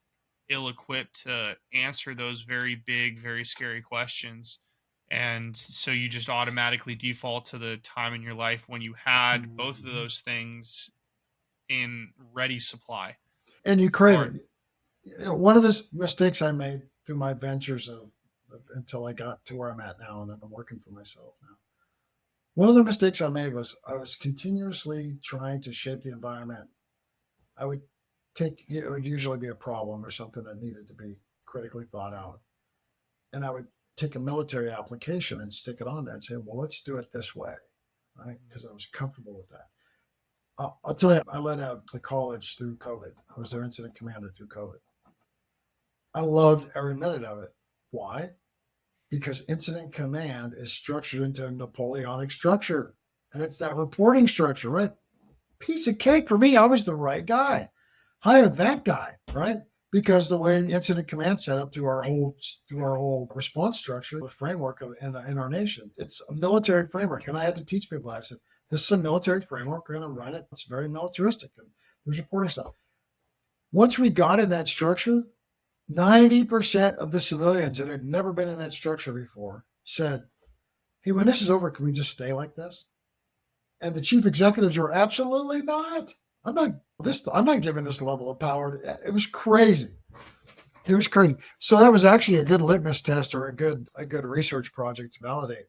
ill-equipped to answer those very big, very scary questions. And so you just automatically default to the time in your life when you had both of those things in ready supply. And you crave it. You know, one of the mistakes I made through my ventures until I got to where I'm at now, and I'm working for myself now. One of the mistakes I made was I was continuously trying to shape the environment. I would it would usually be a problem or something that needed to be critically thought out. And I would take a military application and stick it on there and say, well, let's do it this way, right? Because I was comfortable with that. I'll tell you, I led out the college through COVID. I was their incident commander through COVID. I loved every minute of it. Why? Because incident command is structured into a Napoleonic structure. And it's that reporting structure, right? Piece of cake for me. I was the right guy. Hire that guy, right? Because the way the incident command set up through our whole response structure, the framework in our nation, it's a military framework. And I had to teach people. I said, this is a military framework. We're going to run it. It's very militaristic. And there's reporting stuff. Once we got in that structure, 90% of the civilians that had never been in that structure before said, hey, when this is over, can we just stay like this? And the chief executives were absolutely not. I'm not giving this level of power. It was crazy. It was crazy. So that was actually a good litmus test or a good research project to validate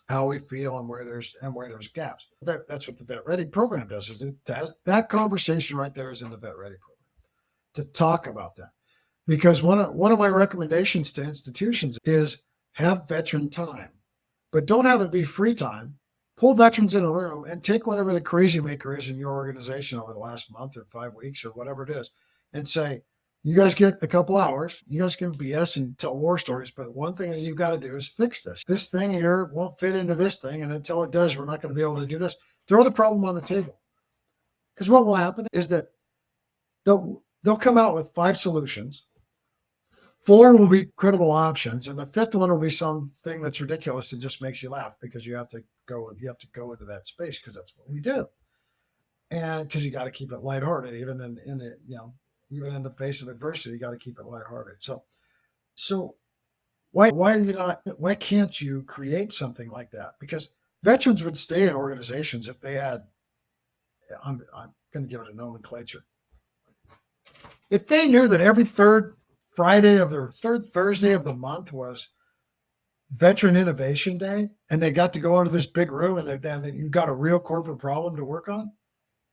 how we feel and where there's gaps. That's what the Vet Ready program does. Is it has that conversation right there is in the Vet Ready program to talk about that. Because one of my recommendations to institutions is have veteran time, but don't have it be free time. Pull veterans in a room and take whatever the crazy maker is in your organization over the last month or 5 weeks or whatever it is and say, you guys get a couple hours. You guys can BS and tell war stories, but one thing that you've got to do is fix this. This thing here won't fit into this thing, and until it does, we're not going to be able to do this. Throw the problem on the table. Because what will happen is that they'll come out with 5 solutions. 4 will be credible options, and the 5th one will be something that's ridiculous and just makes you laugh because you have to go into that space because that's what we do, and because you got to keep it lighthearted, even in the face of adversity, you got to keep it lighthearted. So why can't you create something like that? Because veterans would stay in organizations if they had. I'm going to give it a nomenclature. If they knew that every third Friday of their third Thursday of the month was Veteran Innovation Day, and they got to go into this big room and you got a real corporate problem to work on,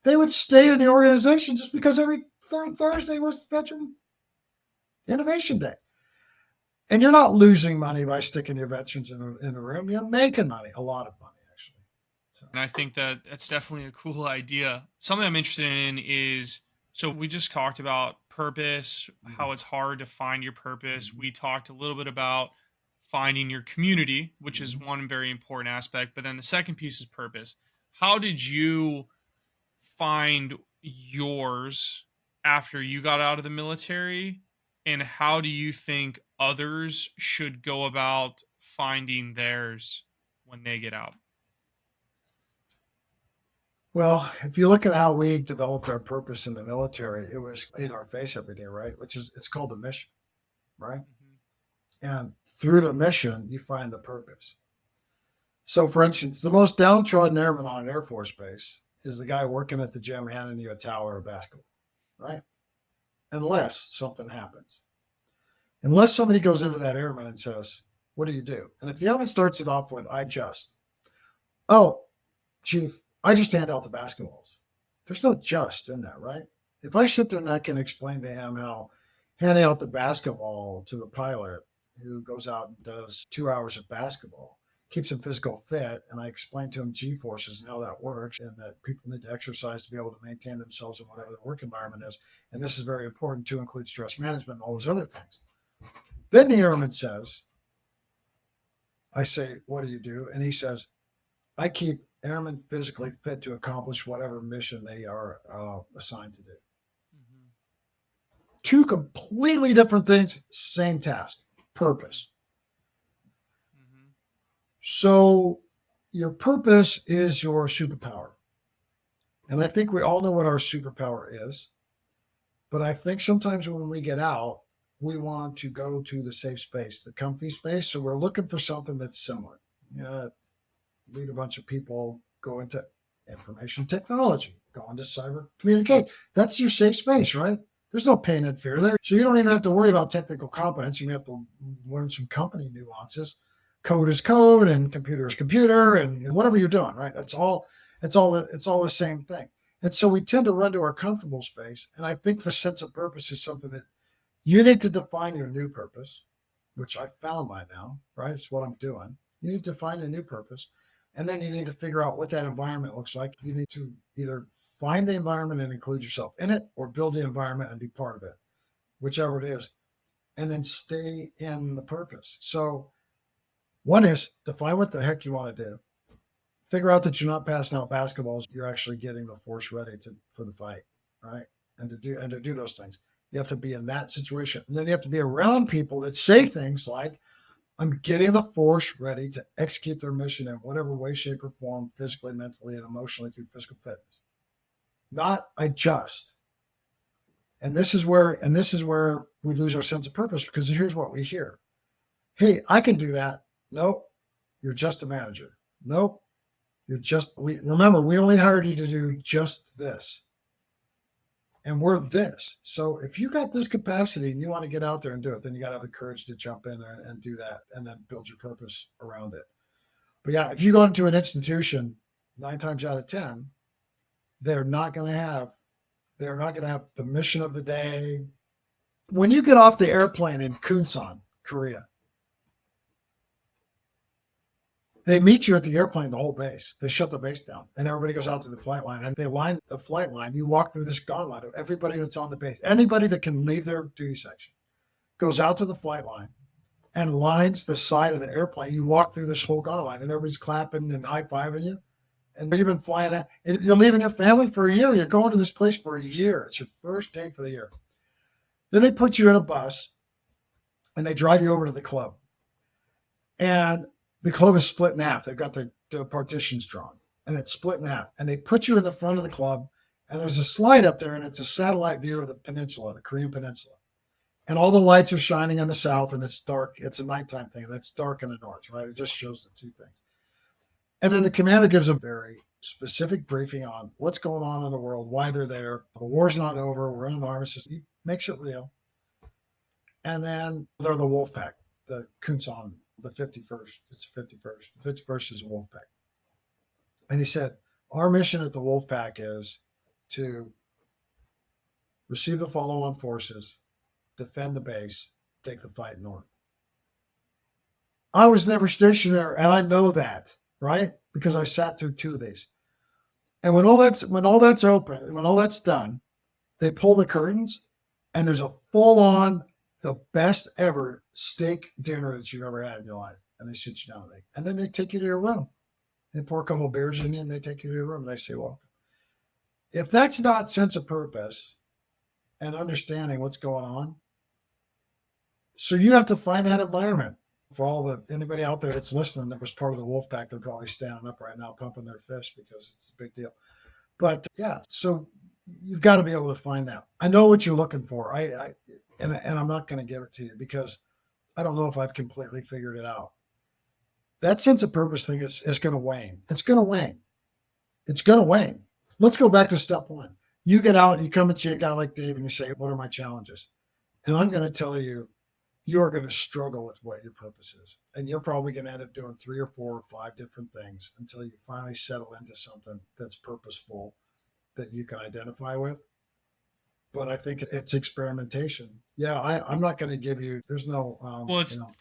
they would stay in the organization just because every third Thursday was Veteran Innovation Day. And you're not losing money by sticking your veterans in a room. You're making money, a lot of money, actually. So. And I think that's definitely a cool idea. Something I'm interested in is, so we just talked about purpose, how it's hard to find your purpose. We talked a little bit about finding your community, which is one very important aspect. But then the second piece is purpose. How did you find yours after you got out of the military? And how do you think others should go about finding theirs when they get out? Well, if you look at how we developed our purpose in the military, it was in our face every day, right? It's called the mission, right? And through the mission, you find the purpose. So, for instance, the most downtrodden airman on an Air Force base is the guy working at the gym handing you a towel or a basketball, right? Unless something happens. Unless somebody goes into that airman and says, what do you do? And if the airman starts it off with, oh, Chief, I just hand out the basketballs. There's no just in that, right? If I sit there and I can explain to him how handing out the basketball to the pilot who goes out and does 2 hours of basketball keeps him physical fit, and I explain to him G-forces and how that works, and that people need to exercise to be able to maintain themselves in whatever the work environment is, and this is very important to include stress management and all those other things. Then the airman says, I say, what do you do? And he says, I keep airmen physically fit to accomplish whatever mission they are assigned to do. Mm-hmm. Two completely different things, same task, purpose. Mm-hmm. So your purpose is your superpower. And I think we all know what our superpower is. But I think sometimes when we get out, we want to go to the safe space, the comfy space. So we're looking for something that's similar. Lead a bunch of people, go into information technology, go into cyber communicate. That's your safe space, right? There's no pain and fear there. So you don't even have to worry about technical competence. You have to learn some company nuances. Code is code and computer is computer and whatever you're doing, right? It's all the same thing. And so we tend to run to our comfortable space. And I think the sense of purpose is something that you need to define your new purpose, which I found by now, right? It's what I'm doing. You need to find a new purpose. And then you need to figure out what that environment looks like. You need to either find the environment and include yourself in it, or build the environment and be part of it, whichever it is, and then stay in the purpose. So one is define what the heck you want to do. Figure out that you're not passing out basketballs. You're actually getting the force ready for the fight, right? And to do those things. You have to be in that situation. And then you have to be around people that say things like, I'm getting the force ready to execute their mission in whatever way, shape, or form, physically, mentally, and emotionally through physical fitness. Not I just. And this is where we lose our sense of purpose, because here's what we hear. Hey, I can do that. Nope. You're just a manager. Nope. Remember, we only hired you to do just this. And we're this. So if you got this capacity and you want to get out there and do it, then you got to have the courage to jump in there and do that, and then build your purpose around it. But yeah, if you go into an institution, 9 times out of 10, they're not going to have the mission of the day. When you get off the airplane in Kunsan, Korea, they meet you at the airplane, the whole base. They shut the base down, and everybody goes out to the flight line, and they line the flight line. You walk through this gauntlet of everybody that's on the base. Anybody that can leave their duty section goes out to the flight line and lines the side of the airplane. You walk through this whole gauntlet, and everybody's clapping and high-fiving you. And you've been flying out. You're leaving your family for a year. You're going to this place for a year. It's your first day for the year. Then they put you in a bus, and they drive you over to the club. And the club is split in half. They've got the partitions drawn, and it's split in half. And they put you in the front of the club, and there's a slide up there, and it's a satellite view of the peninsula, the Korean peninsula. And all the lights are shining in the south, and it's dark. It's a nighttime thing, and it's dark in the north, right? It just shows the two things. And then the commander gives a very specific briefing on what's going on in the world, why they're there. The war's not over. We're in an armistice. He makes it real. And then they're the wolf pack, the Kunsan, the 51st. It's the 51st. The 51st is a wolf pack. And he said, our mission at the wolf pack is to receive the follow-on forces, defend the base, take the fight north. I was never stationed there, and I know that, right? Because I sat through 2 of these. And when all that's open, when all that's done, they pull the curtains, and there's a full-on, the best ever steak dinner that you've ever had in your life. And they sit you down, and then they take you to your room. They pour a couple of beers in you, and they take you to your room, and they say, welcome. If that's not sense of purpose and understanding what's going on, so you have to find that environment. For anybody out there that's listening that was part of the wolf pack, they're probably standing up right now, pumping their fist because it's a big deal. But yeah, so you've got to be able to find that. I know what you're looking for. And I'm not going to give it to you because I don't know if I've completely figured it out. That sense of purpose thing is going to wane. It's going to wane. It's going to wane. Let's go back to step one. You get out, you come and see a guy like Dave and you say, what are my challenges? And I'm going to tell you, you're going to struggle with what your purpose is. And you're probably going to end up doing 3 or 4 or 5 different things until you finally settle into something that's purposeful that you can identify with. But I think it's experimentation. Yeah, I'm not going to give you, there's no,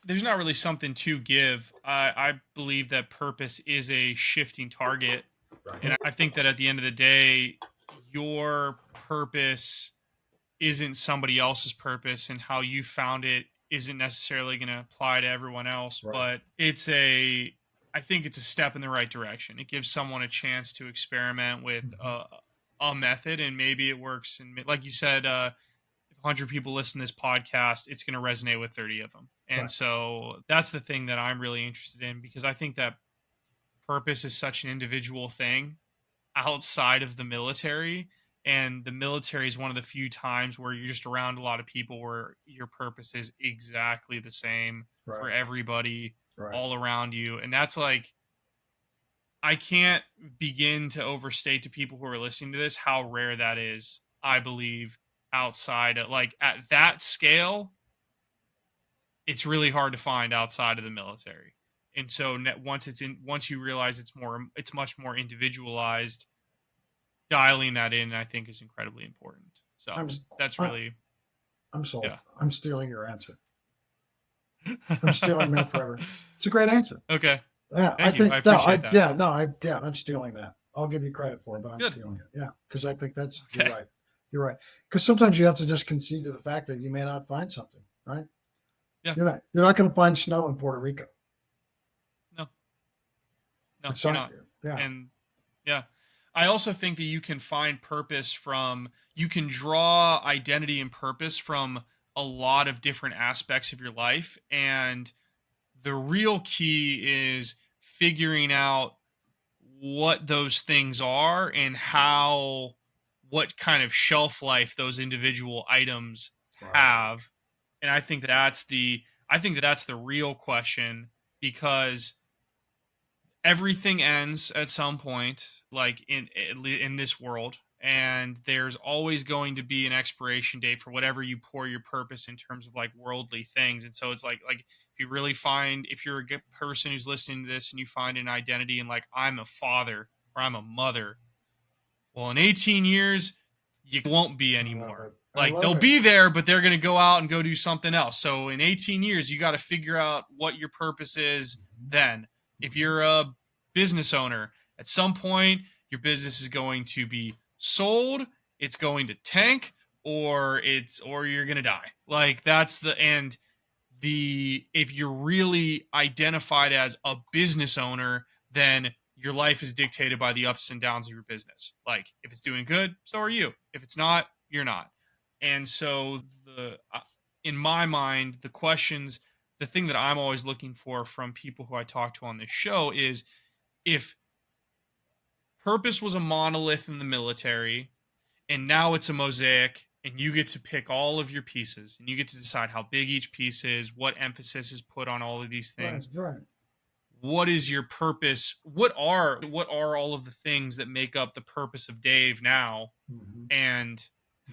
there's not really something to give. I believe that purpose is a shifting target. right. And I think that at the end of the day, your purpose isn't somebody else's purpose, and how you found it isn't necessarily going to apply to everyone else. Right. But I think it's a step in the right direction. It gives someone a chance to experiment with a method, and maybe it works. And like you said, if 100 people listen to this podcast, it's going to resonate with 30 of them. And Right. so that's the thing that I'm really interested in, because I think that purpose is such an individual thing outside of the military. And the military is one of the few times where you're just around a lot of people where your purpose is exactly the same for Right. everybody Right. all around you. And that's like, I can't begin to overstate to people who are listening to this how rare that is. I believe outside of, like, at that scale, it's really hard to find outside of the military. And so once you realize it's much more individualized, dialing that in, I think, is incredibly important. So that's really, I'm sold. yeah. I'm stealing your answer. I'm stealing that forever. It's a great answer. Okay. Yeah, Thank you. I appreciate that. I'm stealing that. I'll give you credit for it, but I'm Good. stealing it. Yeah, because I think that's Okay. You're right. You're right. Because sometimes you have to just concede to the fact that you may not find something. Right? Yeah. You're not going to find snow in Puerto Rico. No, It's you're not. Yeah. And yeah, I also think that you can find purpose you can draw identity and purpose from a lot of different aspects of your life. And the real key is figuring out what those things are and what kind of shelf life those individual items Right. have. And I think that's the real question, because everything ends at some point, like in this world, and there's always going to be an expiration date for whatever you pour your purpose in terms of like worldly things. And so it's like if you're a good person who's listening to this and you find an identity in, like, I'm a father or I'm a mother, well, in 18 years you won't be anymore. Like, they'll be there, but they're going to go out and go do something else. So in 18 years, you got to figure out what your purpose is then. If you're a business owner, at some point, your business is going to be sold, it's going to tank, or you're going to die. Like, that's the end. If you're really identified as a business owner, then your life is dictated by the ups and downs of your business. Like, if it's doing good, so are you. If it's not, you're not. And so in my mind, the thing that I'm always looking for from people who I talk to on this show is, if purpose was a monolith in the military and now it's a mosaic, and you get to pick all of your pieces and you get to decide how big each piece is, what emphasis is put on all of these things. Right. What is your purpose? What are all of the things that make up the purpose of Dave now? Mm-hmm. And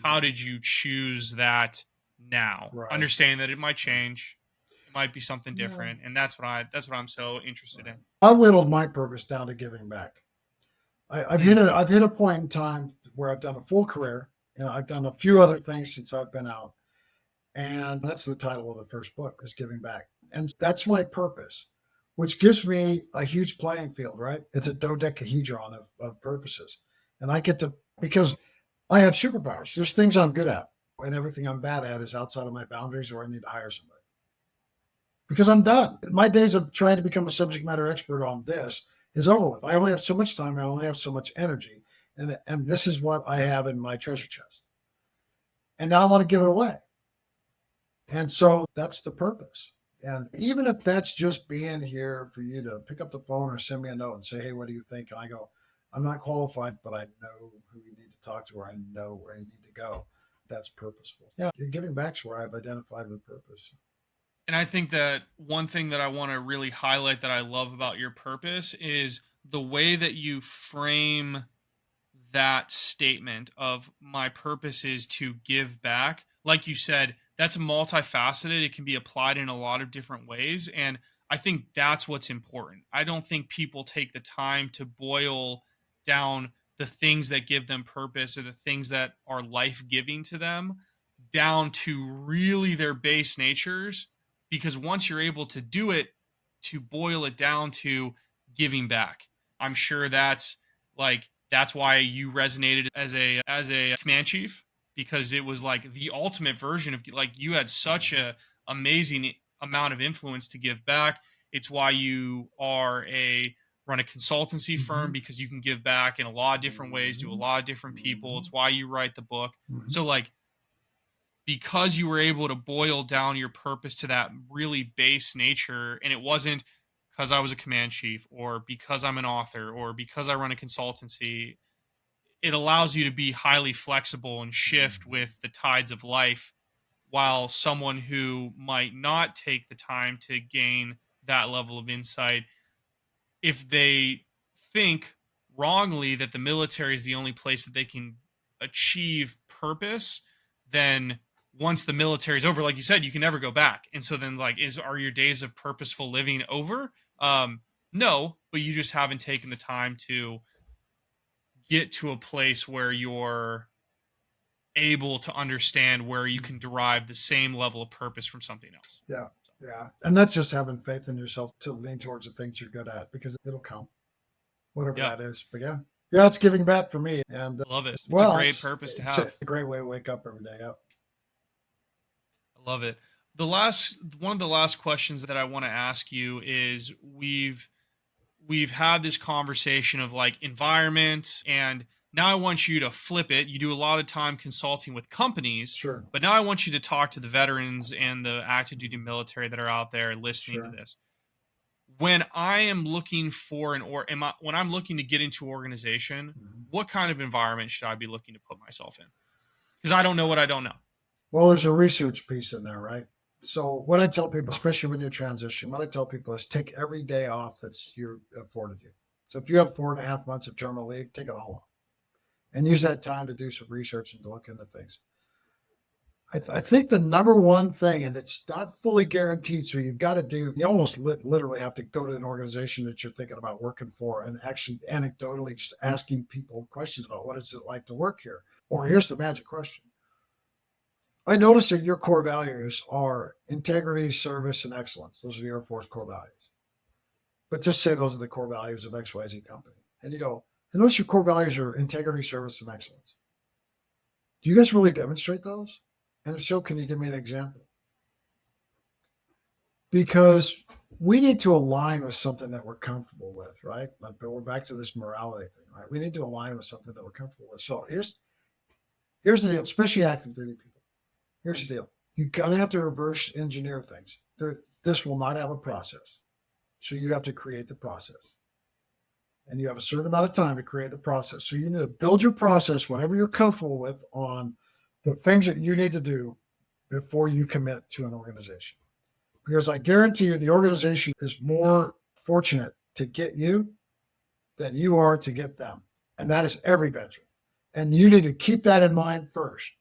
how did you choose that now? Right. Understand that it might change. It might be something different. Yeah. And that's what I'm so interested in. I whittled my purpose down to giving back. I've hit a point in time where I've done a full career. I've done a few other things since I've been out. And that's the title of the first book, is Giving Back. And that's my purpose, which gives me a huge playing field, right? It's a dodecahedron of purposes. And I get to, because I have superpowers. There's things I'm good at, and everything I'm bad at is outside of my boundaries, or I need to hire somebody. Because I'm done. My days of trying to become a subject matter expert on this is over with. I only have so much time. I only have so much energy. And this is what I have in my treasure chest. And now I want to give it away. And so that's the purpose. And even if that's just being here for you to pick up the phone or send me a note and say, hey, what do you think? And I go, I'm not qualified, but I know who you need to talk to, or I know where you need to go. That's purposeful. Yeah, giving back's where I've identified with purpose. And I think that one thing that I want to really highlight that I love about your purpose is the way that you frame that statement of my purpose is to give back. Like you said, that's multifaceted. It can be applied in a lot of different ways. And I think that's what's important. I don't think people take the time to boil down the things that give them purpose or the things that are life giving to them down to really their base natures. Because once you're able to do it, to boil it down to giving back, I'm sure that's why you resonated as a command chief, because it was like the ultimate version of, like, you had such a amazing amount of influence to give back. It's why you run a consultancy firm, because you can give back in a lot of different ways to a lot of different people. It's why you write the book. So, like, because you were able to boil down your purpose to that really base nature, and it wasn't because I was a command chief or because I'm an author or because I run a consultancy, it allows you to be highly flexible and shift with the tides of life, while someone who might not take the time to gain that level of insight, if they think wrongly that the military is the only place that they can achieve purpose, then once the military is over, like you said, you can never go back. And so then, like, are your days of purposeful living over? No, but you just haven't taken the time to get to a place where you're able to understand where you can derive the same level of purpose from something else. Yeah. Yeah. And that's just having faith in yourself to lean towards the things you're good at, because it'll come, whatever that is. But yeah, it's giving back for me. And I love it. It's a great purpose to have. It's a great way to wake up every day. Yeah. I love it. One of the last questions that I want to ask you is, we've had this conversation of, like, environment, and now I want you to flip it. You do a lot of time consulting with companies, Sure, but now I want you to talk to the veterans and the active duty military that are out there listening to this. When I am looking for when I'm looking to get into an organization, what kind of environment should I be looking to put myself in? Because I don't know what I don't know. Well, there's a research piece in there, right? So what I tell people, especially when you transition, what I tell people is take every day off that's you're afforded you. So if you have 4.5 months of terminal leave, take it all off and use that time to do some research and to look into things. I think the number one thing, and it's not fully guaranteed, so you've got to do, you almost literally have to go to an organization that you're thinking about working for and actually anecdotally just asking people questions about what is it like to work here. Or here's the magic question. I noticed that your core values are integrity, service, and excellence. Those are the Air Force core values. But just say those are the core values of XYZ company. And you go, I notice your core values are integrity, service, and excellence. Do you guys really demonstrate those? And if so, can you give me an example? Because we need to align with something that we're comfortable with, right? But we're back to this morality thing, right? We need to align with something that we're comfortable with. So here's the deal, especially active duty people. Here's the deal. You're going to have to reverse engineer things. This will not have a process. So you have to create the process. And you have a certain amount of time to create the process. So you need to build your process, whatever you're comfortable with, on the things that you need to do before you commit to an organization. Because I guarantee you the organization is more fortunate to get you than you are to get them. And that is every veteran. And you need to keep that in mind first.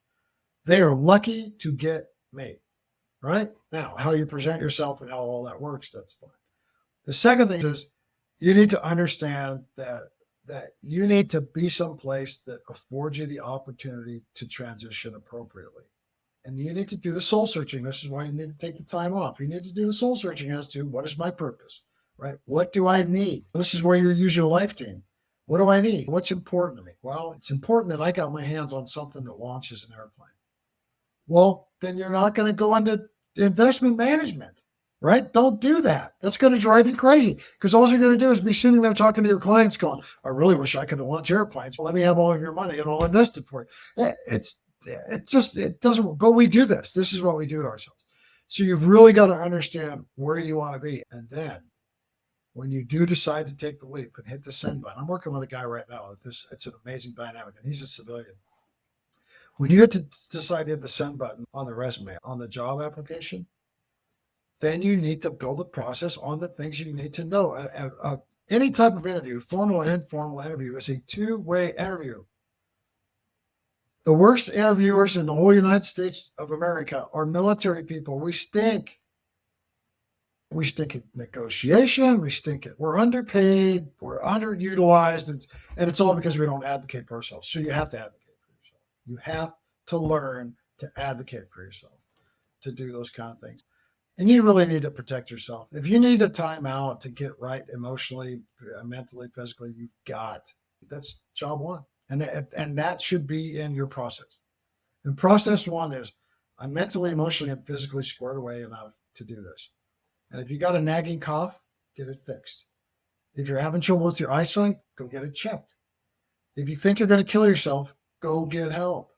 They are lucky to get me, right? Now, how you present yourself and how all that works, that's fine. The second thing is you need to understand that you need to be someplace that affords you the opportunity to transition appropriately. And you need to do the soul searching. This is why you need to take the time off. You need to do the soul searching as to what is my purpose, right? What do I need? This is where you use your life team. What do I need? What's important to me? Well, it's important that I got my hands on something that launches an airplane. Well, then you're not going to go into investment management, right? Don't do that. That's going to drive you crazy, because all you're going to do is be sitting there talking to your clients going, I really wish I could launch airplanes. Well, let me have all of your money and I'll invest it for you. It doesn't, but we do this. This is what we do to ourselves. So you've really got to understand where you want to be. And then when you do decide to take the leap and hit the send button, I'm working with a guy right now. It's an amazing dynamic, and he's a civilian. When you decide to hit the send button on the resume, on the job application, then you need to build a process on the things you need to know. Any type of interview, formal and informal interview, is a two-way interview. The worst interviewers in the whole United States of America are military people. We stink. We stink at negotiation. We stink at, we're underpaid. We're underutilized. And it's all because we don't advocate for ourselves. So you have to advocate for yourself. You have to learn to advocate for yourself, to do those kind of things. And you really need to protect yourself. If you need a timeout to get right emotionally, mentally, physically, you've got. That's job one. And that should be in your process. And process one is, I'm mentally, emotionally, and physically squared away enough to do this. And if you got a nagging cough, get it fixed. If you're having trouble with your eyesight, go get it checked. If you think you're going to kill yourself, go get help.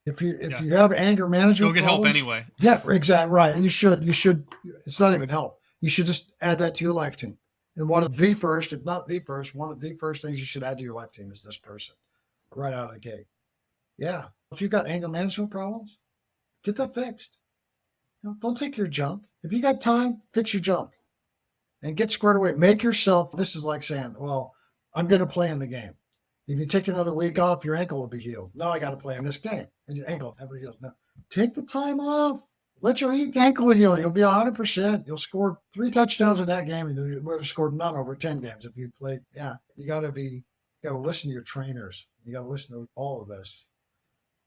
If you have anger management, go get problems, help anyway. Yeah, exactly right. And you should. It's not even help. You should just add that to your life team. And one of the first, if not the first, one of the first things you should add to your life team is this person, right out of the gate. Yeah, if you've got anger management problems, get that fixed. Don't take your junk. If you got time, fix your junk and get squared away. Make yourself. This is like saying, "Well, I'm going to play in the game. If you take another week off, your ankle will be healed. No, I got to play in this game, and your ankle never heals. No, take the time off. Let your ankle heal. You'll be 100%. You'll score 3 touchdowns in that game, and you would have scored none over 10 games if you played. Yeah, you got to listen to your trainers. You got to listen to all of this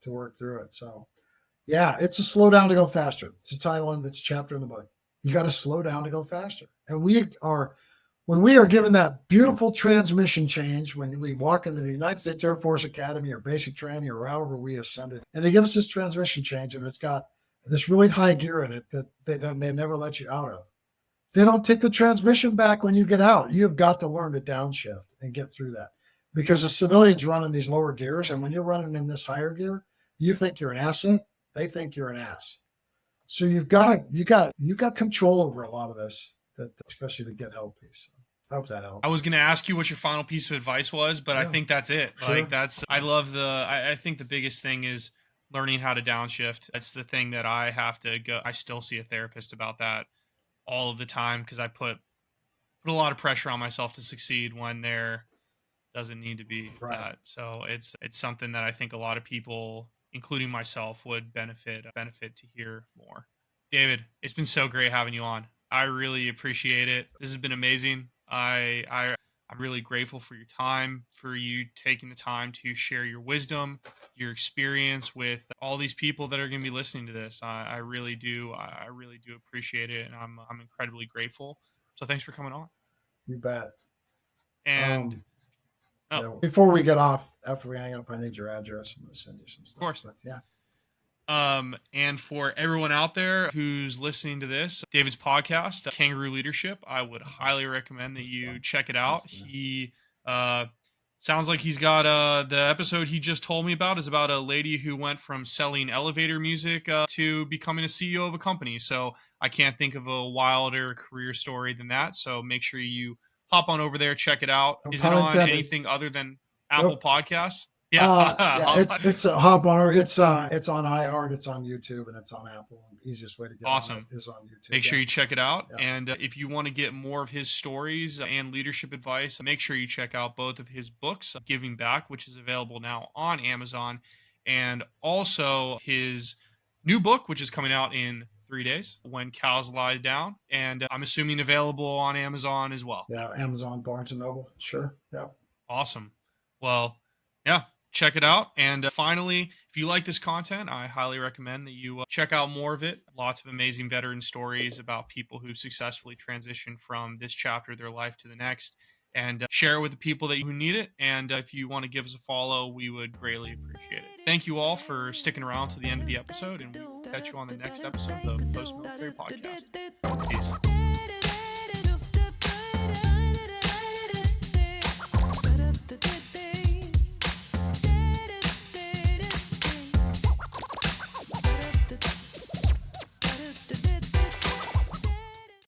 to work through it. So, yeah, it's a slow down to go faster. It's a title and it's a chapter in the book. You got to slow down to go faster. And when we are given that beautiful transmission change, when we walk into the United States Air Force Academy or basic training or however we ascended, and they give us this transmission change, and it's got this really high gear in it that they never let you out of. They don't take the transmission back when you get out. You have got to learn to downshift and get through that, because the civilians run in these lower gears, and when you're running in this higher gear, you think you're an asset. They think you're an ass. So you got control over a lot of this, especially the get help piece. I hope that helps. I was going to ask you what your final piece of advice was, but I think that's it. Sure. Like I think the biggest thing is learning how to downshift. That's the thing that I have to go. I still see a therapist about that all of the time, because I put a lot of pressure on myself to succeed when there doesn't need to be that. So it's something that I think a lot of people, including myself, would benefit to hear more. David, it's been so great having you on. I really appreciate it. This has been amazing. I'm really grateful for your time, for you taking the time to share your wisdom, your experience with all these people that are going to be listening to this. I really do appreciate it, and I'm incredibly grateful. So thanks for coming on. You bet. And before we get off, after we hang up, I need your address. I'm going to send you some stuff. Of course. But yeah. And for everyone out there who's listening to this, David's podcast, Kangaroo Leadership, I would highly recommend that you check it out. He sounds like he's got the episode he just told me about is about a lady who went from selling elevator music to becoming a CEO of a company. So I can't think of a wilder career story than that. So make sure you hop on over there, check it out. Is it on anything other than Apple Podcasts? Yeah, it's a hop on. It's on iHeart, it's on YouTube, and it's on Apple. And the easiest way to get on it is on YouTube. Make sure you check it out. Yeah. And if you want to get more of his stories and leadership advice, make sure you check out both of his books, Giving Back, which is available now on Amazon, and also his new book, which is coming out in 3 days, When Cows Lie Down, and I'm assuming available on Amazon as well. Yeah, Amazon, Barnes & Noble. Sure. Yeah. Awesome. Well, yeah. Check it out. And finally, if you like this content, I highly recommend that you check out more of it. Lots of amazing veteran stories about people who successfully transitioned from this chapter of their life to the next, and share it with the people who need it. And if you want to give us a follow, we would greatly appreciate it. Thank you all for sticking around to the end of the episode, and we'll catch you on the next episode of the Post Military Podcast. Peace.